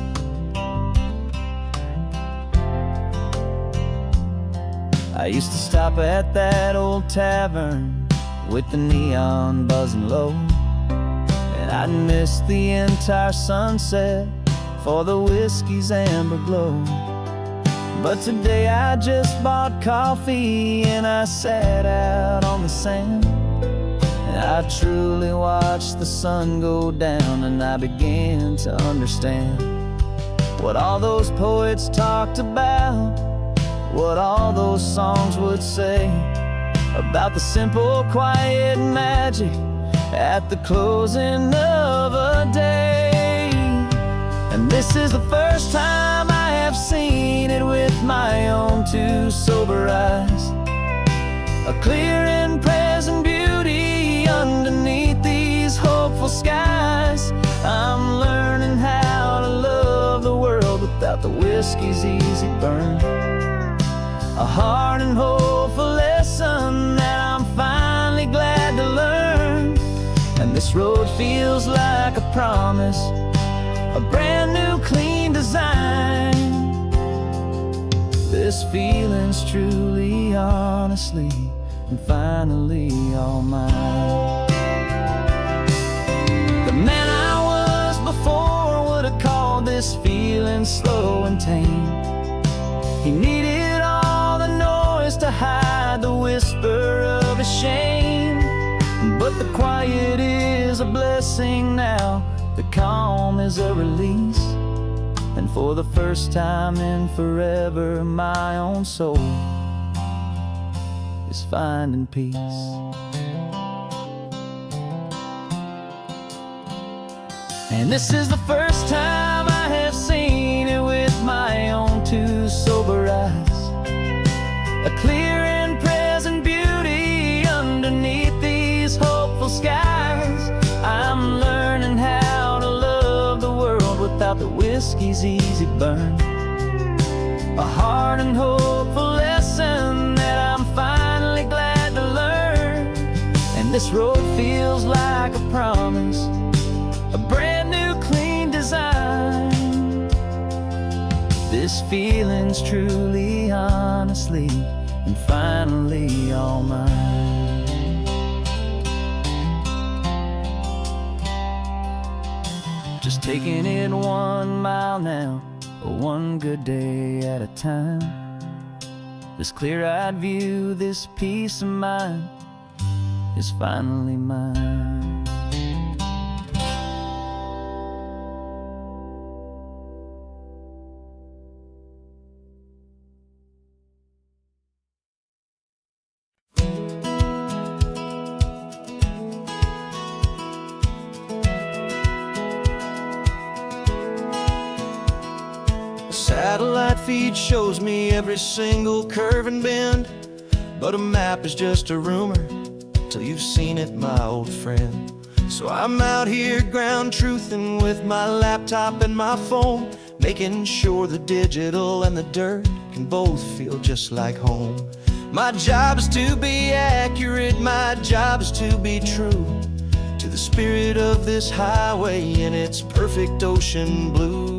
I used to stop at that old tavern with the neon buzzing low, and I'd miss the entire sunset for the whiskey's amber glow. But today I just bought coffee and I sat out on the sand, and I truly watched the sun go down, and I began to understand what all those poets talked about, what all those songs would say about the simple, quiet magic at the closing of a day. And this is the first time I have seen it with my own two sober eyes. A clear and present beauty underneath these hopeful skies. I'm learning how to love the world without the whiskey's easy burn. A hard and hopeful lesson that I'm finally glad to learn. And this road feels like a promise, a brand new clean design. This feeling's truly, honestly, and finally all mine. The man I was before would have called this feeling slow and tame. He needed all the noise to hide the whisper of his shame. But the quiet is a blessing now, the calm is a release. And for the first time in forever, my own soul is finding peace. And this is the first time I have seen it with my own two sober eyes. A clear and present beauty underneath these hopeful skies. I'm learning how to love the world without the whiskey's easy burn. A hard and hopeful lesson that I'm finally glad to learn. And this road feels like a promise, a brand new clean design. This feeling's truly, honestly, and finally all mine. Just taking it 1 mile now, one good day at a time. This clear-eyed view, this peace of mind is finally mine. Satellite feed shows me every single curve and bend, but a map is just a rumor till you've seen it, my old friend. So I'm out here ground truthing with my laptop and my phone, making sure the digital and the dirt can both feel just like home. My job is to be accurate, my job is to be true to the spirit of this highway in its perfect ocean blue.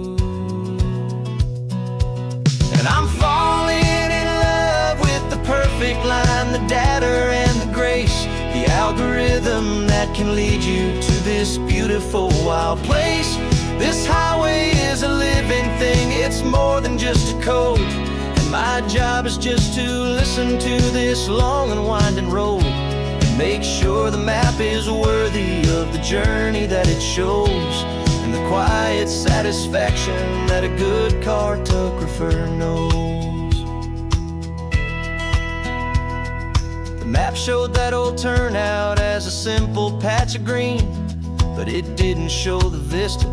And I'm falling in love with the perfect line, the data and the grace, the algorithm that can lead you to this beautiful wild place. This highway is a living thing, it's more than just a code. And my job is just to listen to this long and winding road and make sure the map is worthy of the journey that it shows, and the quiet satisfaction that a good cartographer knows. The map showed that old turnout as a simple patch of green, but it didn't show the vista,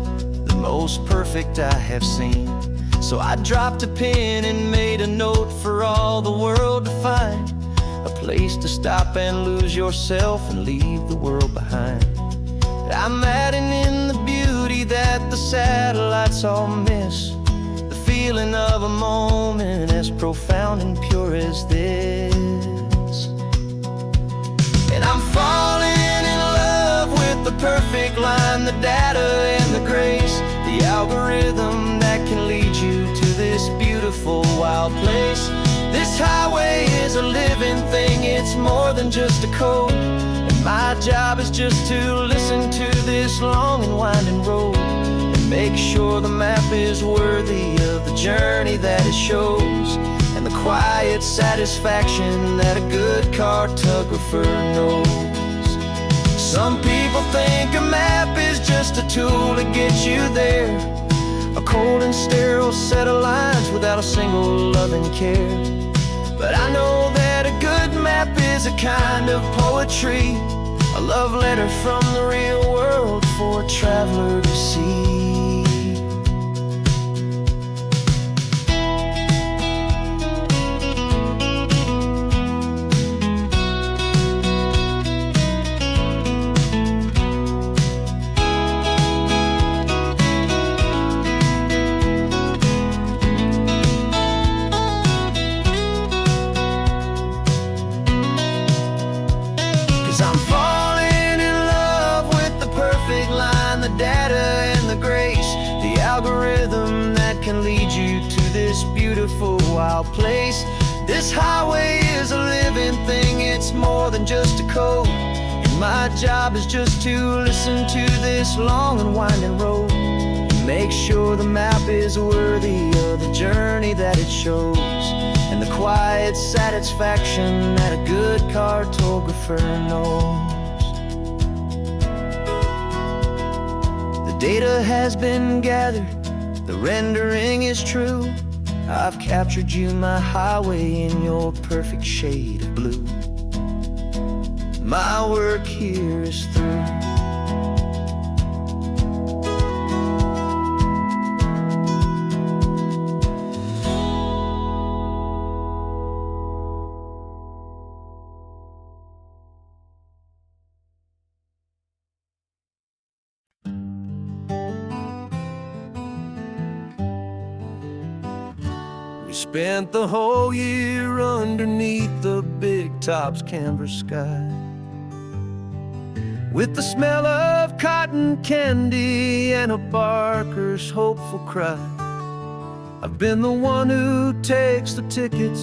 the most perfect I have seen. So I dropped a pin and made a note for all the world to find, a place to stop and lose yourself and leave the world behind. I'm adding in the beauty that the satellites all miss, the feeling of a moment as profound and pure as this. And I'm falling in love with the perfect line, the data and the grace, the algorithm that can lead you to this beautiful wild place. This highway is a living thing, it's more than just a code. My job is just to listen to this long and winding road and make sure the map is worthy of the journey that it shows, and the quiet satisfaction that a good cartographer knows. Some people think a map is just a tool to get you there, a cold and sterile set of lines without a single loving care. But I know that a good map is a kind of poetry a love letter from the real world for a traveler to see. I'm falling in love with the perfect line, the data and the grace, the algorithm that can lead you to this beautiful wild place. This highway is a living thing, it's more than just a code. And my job is just to listen to this long and winding road, and make sure the map is worthy of the journey that it shows, and the quiet satisfaction that a good cartographer knows. The data has been gathered, the rendering is true. I've captured you, my highway, in your perfect shade of blue. My work here is through. We spent the whole year underneath the big top's canvas sky, with the smell of cotton candy and a barker's hopeful cry. I've been the one who takes the tickets,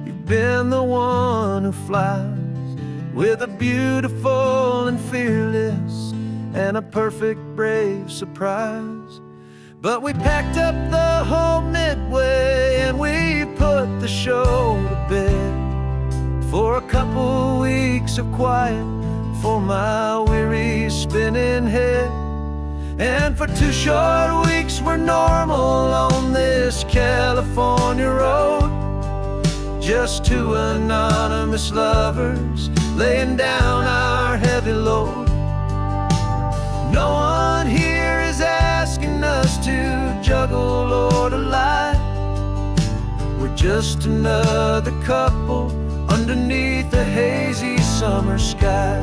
you've been the one who flies, with a beautiful and fearless and a perfect brave surprise. But we packed up the whole midway and we put the show to bed, for a couple weeks of quiet for my weary spinning head. And for 2 short weeks we're normal on this California road, just 2 anonymous lovers laying down our heavy load. No one here is asking us to juggle or to lie. We're just another couple underneath a hazy summer sky.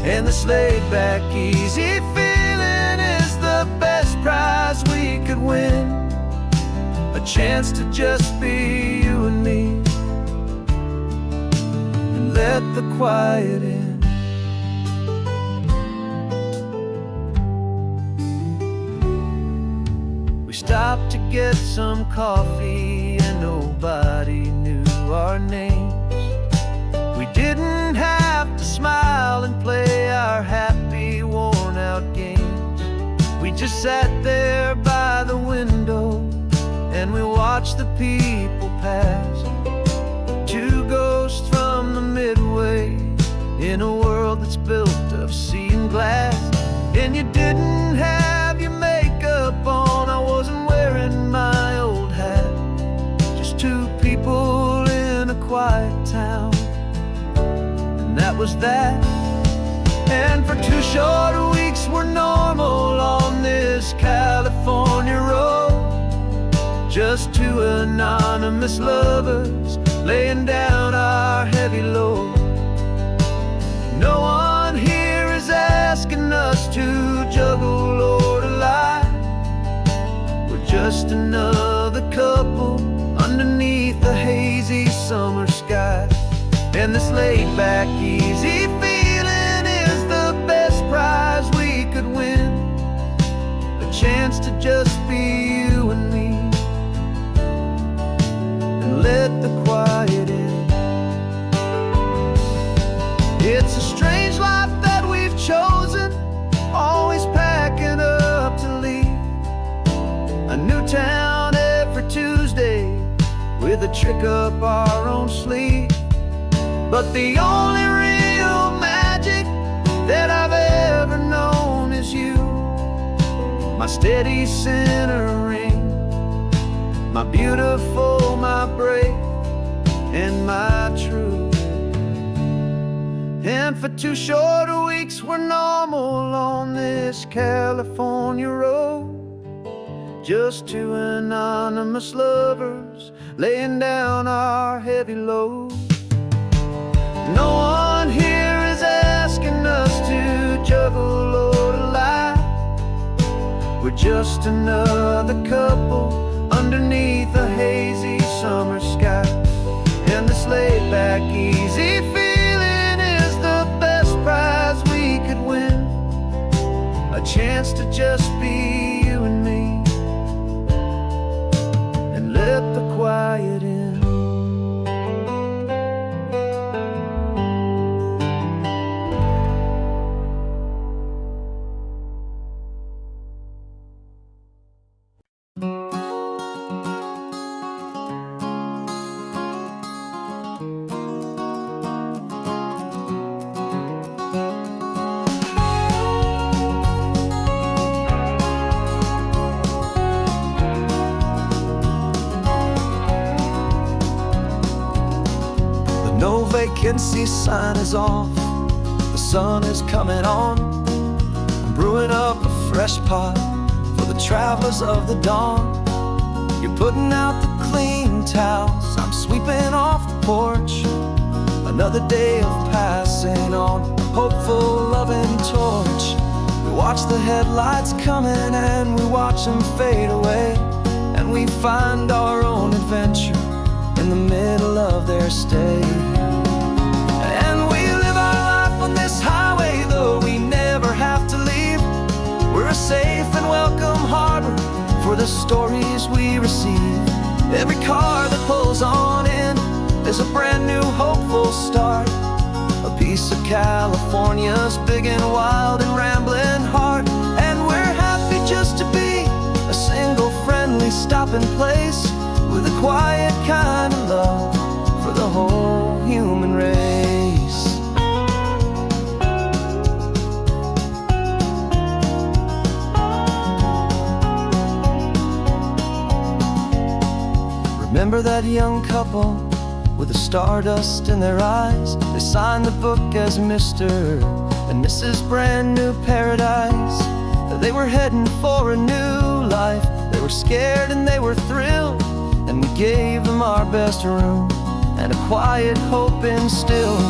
And this laid-back, easy feeling is the best prize we could win, a chance to just be you and me, and let the quiet in. We stopped to get some coffee and nobody knew our names. We didn't have to smile and play our happy, worn-out games. We just sat there by the window and we watched the people pass, 2 ghosts from the midway in a world that's built of sea and glass. And you didn't have your makeup on, I wasn't wearing my old hat, just 2 people in a quiet town, and that was that. And for 2 short weeks we're normal on this California road, just 2 anonymous lovers laying down our heavy load. No one here is asking us to juggle or to lie. We're just another couple underneath the hazy summer sky. And this laid-back, easy feeling is the best prize we could win, a chance to just be you and me, and let the quiet in. It's a strange life that we've chosen, always packing up to leave a new town every Tuesday with a trick up our own sleeve. But the only real magic that I've ever known is you, my steady centering, my beautiful, my brave, and my true. And for 2 short weeks we're normal on this California road. Just 2 anonymous lovers laying down our heavy load. No one here is asking us to juggle or to lie. We're just another couple underneath a hazy summer sky. And this laid back, easy feeling is the best prize we could win. A chance to just be you and me, and let the quiet in. No vacancy sign is off, the sun is coming on. I'm brewing up a fresh pot for the travelers of the dawn. You're putting out the clean towels, I'm sweeping off the porch. Another day of passing on, a hopeful loving torch. We watch the headlights coming and we watch them fade away, and we find our own adventure in the middle of their stay. And we live our life on this highway, though we never have to leave. We're a safe and welcome harbor for the stories we receive. Every car that pulls on in is a brand new hopeful start. A piece of California's big and wild and rambling heart. And we're happy just to be a single friendly stopping place, with a quiet kind of love for the whole human race. Remember that young couple with the stardust in their eyes? They signed the book as Mr. and Mrs. Brand New Paradise. They were heading for a new life. They were scared and they were thrilled, and we gave them our best room and a quiet hope instilled.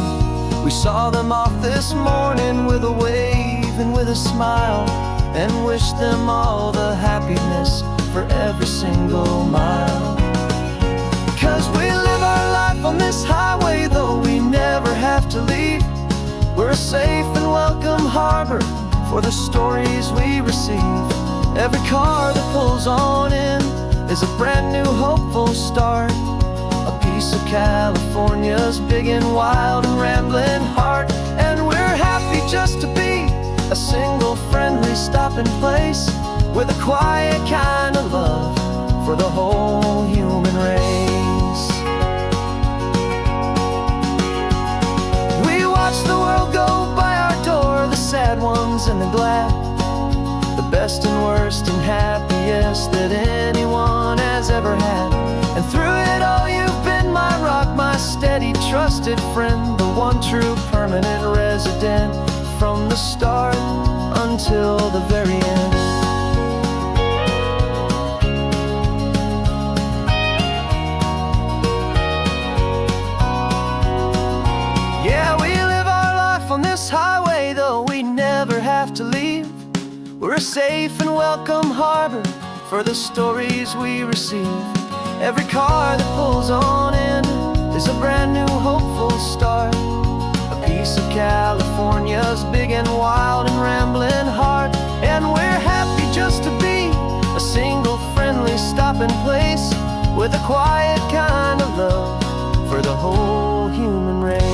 We saw them off this morning with a wave and with a smile, and wished them all the happiness for every single mile. 'Cause we live our life on this highway, though we never have to leave. We're a safe and welcome harbor for the stories we receive. Every car that pulls on in is a brand new hopeful start. A piece of California's big and wild and rambling heart. And we're happy just to be a single friendly stopping place, with a quiet kind of love for the whole human race. We watch the world go by our door, the sad ones and the glad, the best and worst and happiest that anyone has ever had. And through it all you've been my rock, my steady trusted friend, the one true permanent resident, from the start until the very end. Yeah, we live our life on this highway, though we never have to leave. We're a safe and welcome harbor for the stories we receive. Every car that pulls on in is a brand new hopeful start. A piece of California's big and wild and rambling heart. And we're happy just to be a single friendly stopping place, with a quiet kind of love for the whole human race.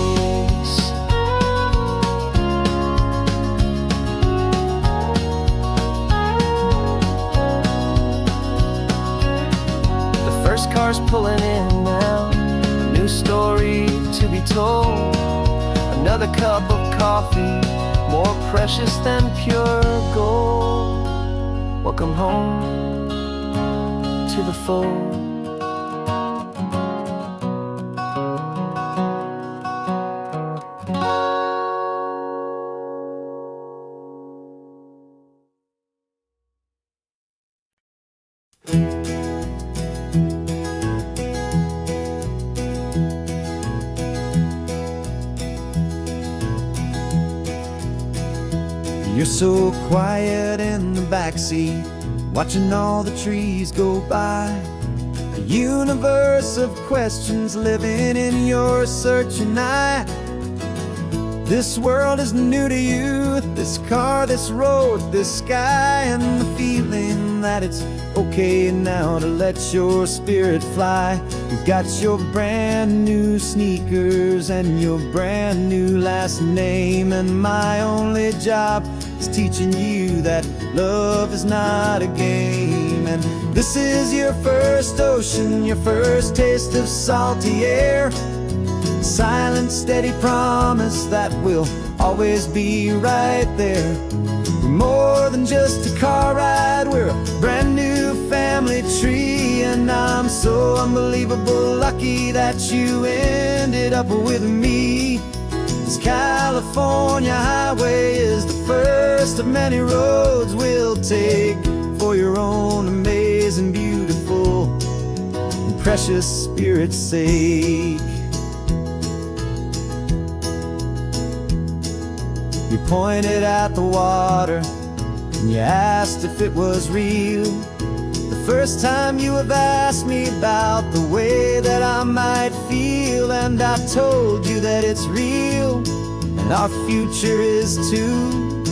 First car's pulling in now, a new story to be told. Another cup of coffee, more precious than pure gold. Welcome home to the fold. You're so quiet in the backseat, watching all the trees go by. A universe of questions living in your searching eye. This world is new to you, this car, this road, this sky, and the feeling that it's okay now to let your spirit fly. You've got your brand new sneakers and your brand new last name, and my only job is teaching you that love is not a game. And this is your first ocean, your first taste of salty air. Silent, steady promise that we'll always be right there. We're more than just a car ride, we're a brand new family tree. And I'm so unbelievable lucky that you ended up with me. This California highway is the first of many roads we'll take for your own amazing, beautiful, and precious spirit's sake. You pointed at the water and you asked if it was real. The first time you have asked me about the way that I might feel, and I told you that it's real and our future is too.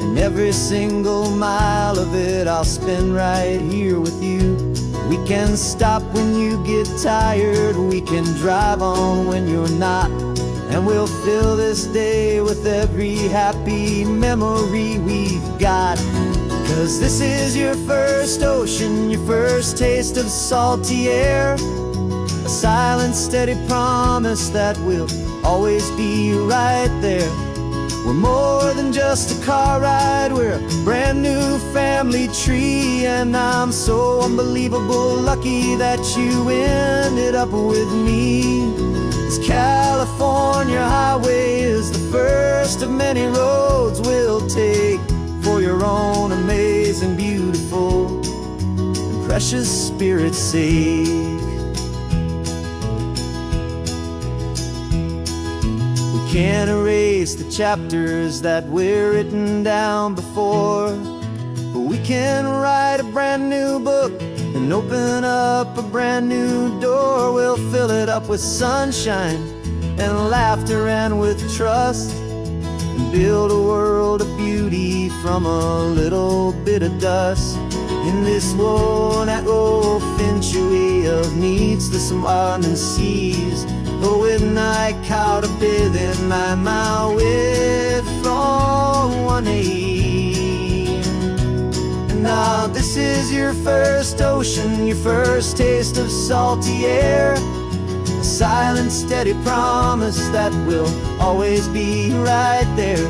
And every single mile of it I'll spend right here with you. We can stop when you get tired, we can drive on when you're not, and we'll fill this day with every happy memory we've got. 'Cause this is your first ocean, your first taste of salty air. A silent, steady promise that we'll always be right there. We're more than just a car ride, we're a brand new family tree. And I'm so unbelievable lucky that you ended up with me. This California highway is the first of many roads we'll take for your own amazing, beautiful, and precious spirit's sake. We can't erase the chapters that we're written down before, but we can write a brand new book and open up a brand new door. We'll fill it up with sunshine and laughter and with trust, and build a world of beauty from a little bit of dust. In this world-out century of needs to some and seas, but with night caught a bit in my mouth with from one aim. And now this is your first ocean, your first taste of salty air. A silent, steady promise that we'll always be right there.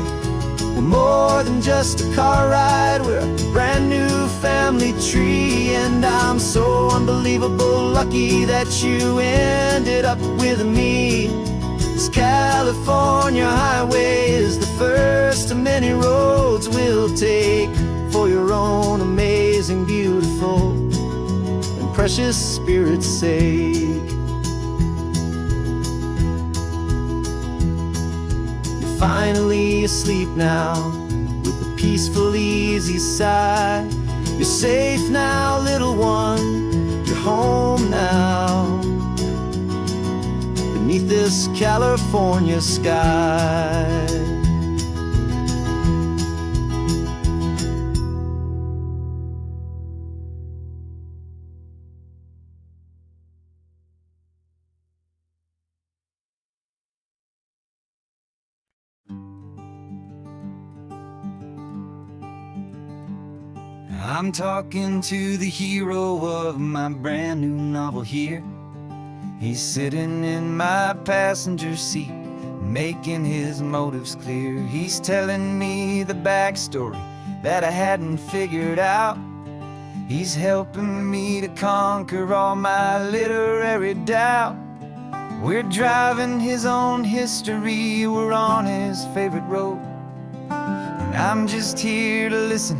We're more than just a car ride, we're a brand new family tree. And I'm so unbelievable lucky that you ended up with me. This California highway is the first of many roads we'll take for your own amazing, beautiful, and precious spirit's sake. Finally asleep now, with a peaceful, easy sigh. You're safe now, little one, you're home now, beneath this California sky. I'm talking to the hero of my brand new novel here. He's sitting in my passenger seat, making his motives clear. He's telling me the backstory that I hadn't figured out. He's helping me to conquer all my literary doubt. We're driving his own history, we're on his favorite road, and I'm just here to listen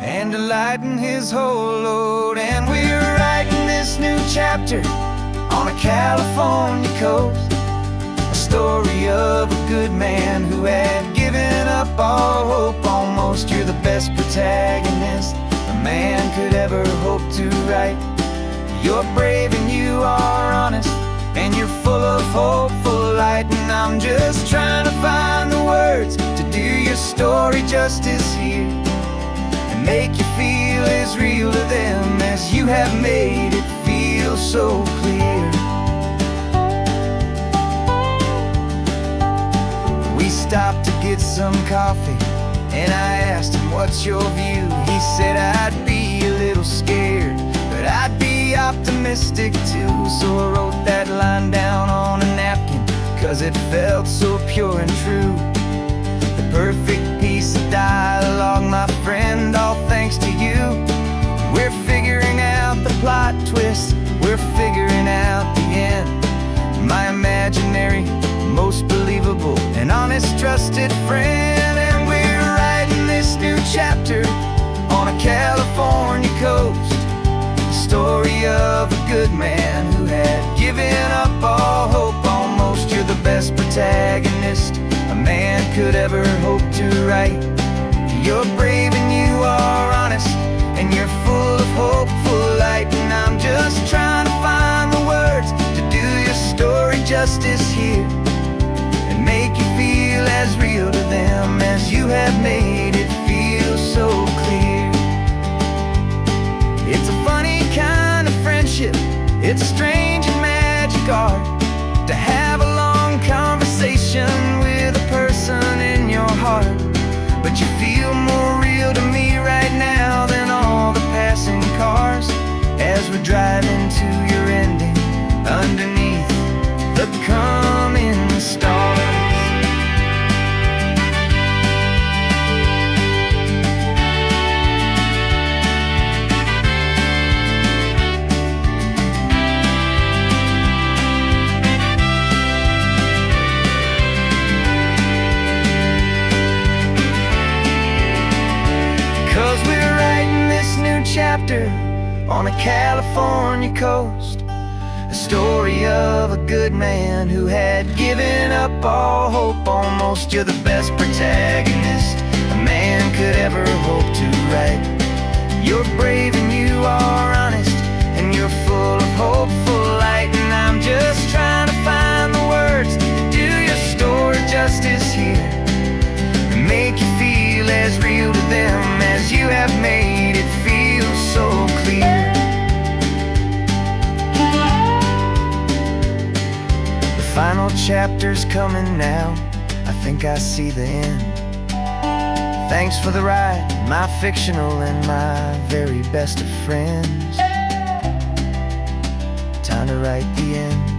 and to lighten his whole load. And we're writing this new chapter on a California coast, a story of a good man who had given up all hope on man could ever hope to write. You're brave and you are honest, and you're full of hope, full of light. And I'm just trying to find the words to do your story justice here, and make you feel as real to them as you have made it feel so clear. We stopped to get some coffee, and I asked him, what's your view? He said, I'd be a little scared, but I'd be optimistic too. So I wrote that line down on a napkin, 'cause it felt so pure and true. The perfect piece of dialogue, my friend, all thanks to you. We're figuring out the plot twist, we're figuring out the end. My imaginary, most believable and honest trusted friend. And we're writing this new chapter on a California coast, the story of a good man who had given up all hope almost. You're the best protagonist a man could ever hope to write. You're brave and you are honest, and you're full of hope, full of light. And I'm just trying to find the words to do your story justice here, and make you feel as real to them as you have made it feel so clear. It's a funny kind of friendship, it's strange and magic art to have a long conversation with a person in your heart. But you feel more real to me right now than all the passing cars, as we're driving to your ending underneath the coming stars. 'Cause we're writing this new chapter on a California coast, a story of a good man who had given up all hope almost. You're the best protagonist a man could ever hope to write. You're brave and you are honest, and you're full of hope, full of light. And I'm just trying to find the words to do your story justice here, and make you feel as real to them as you have made it feel so clear. The final chapter's coming now, I think I see the end. Thanks for the ride, my fictional and my very best of friends. Time to write the end.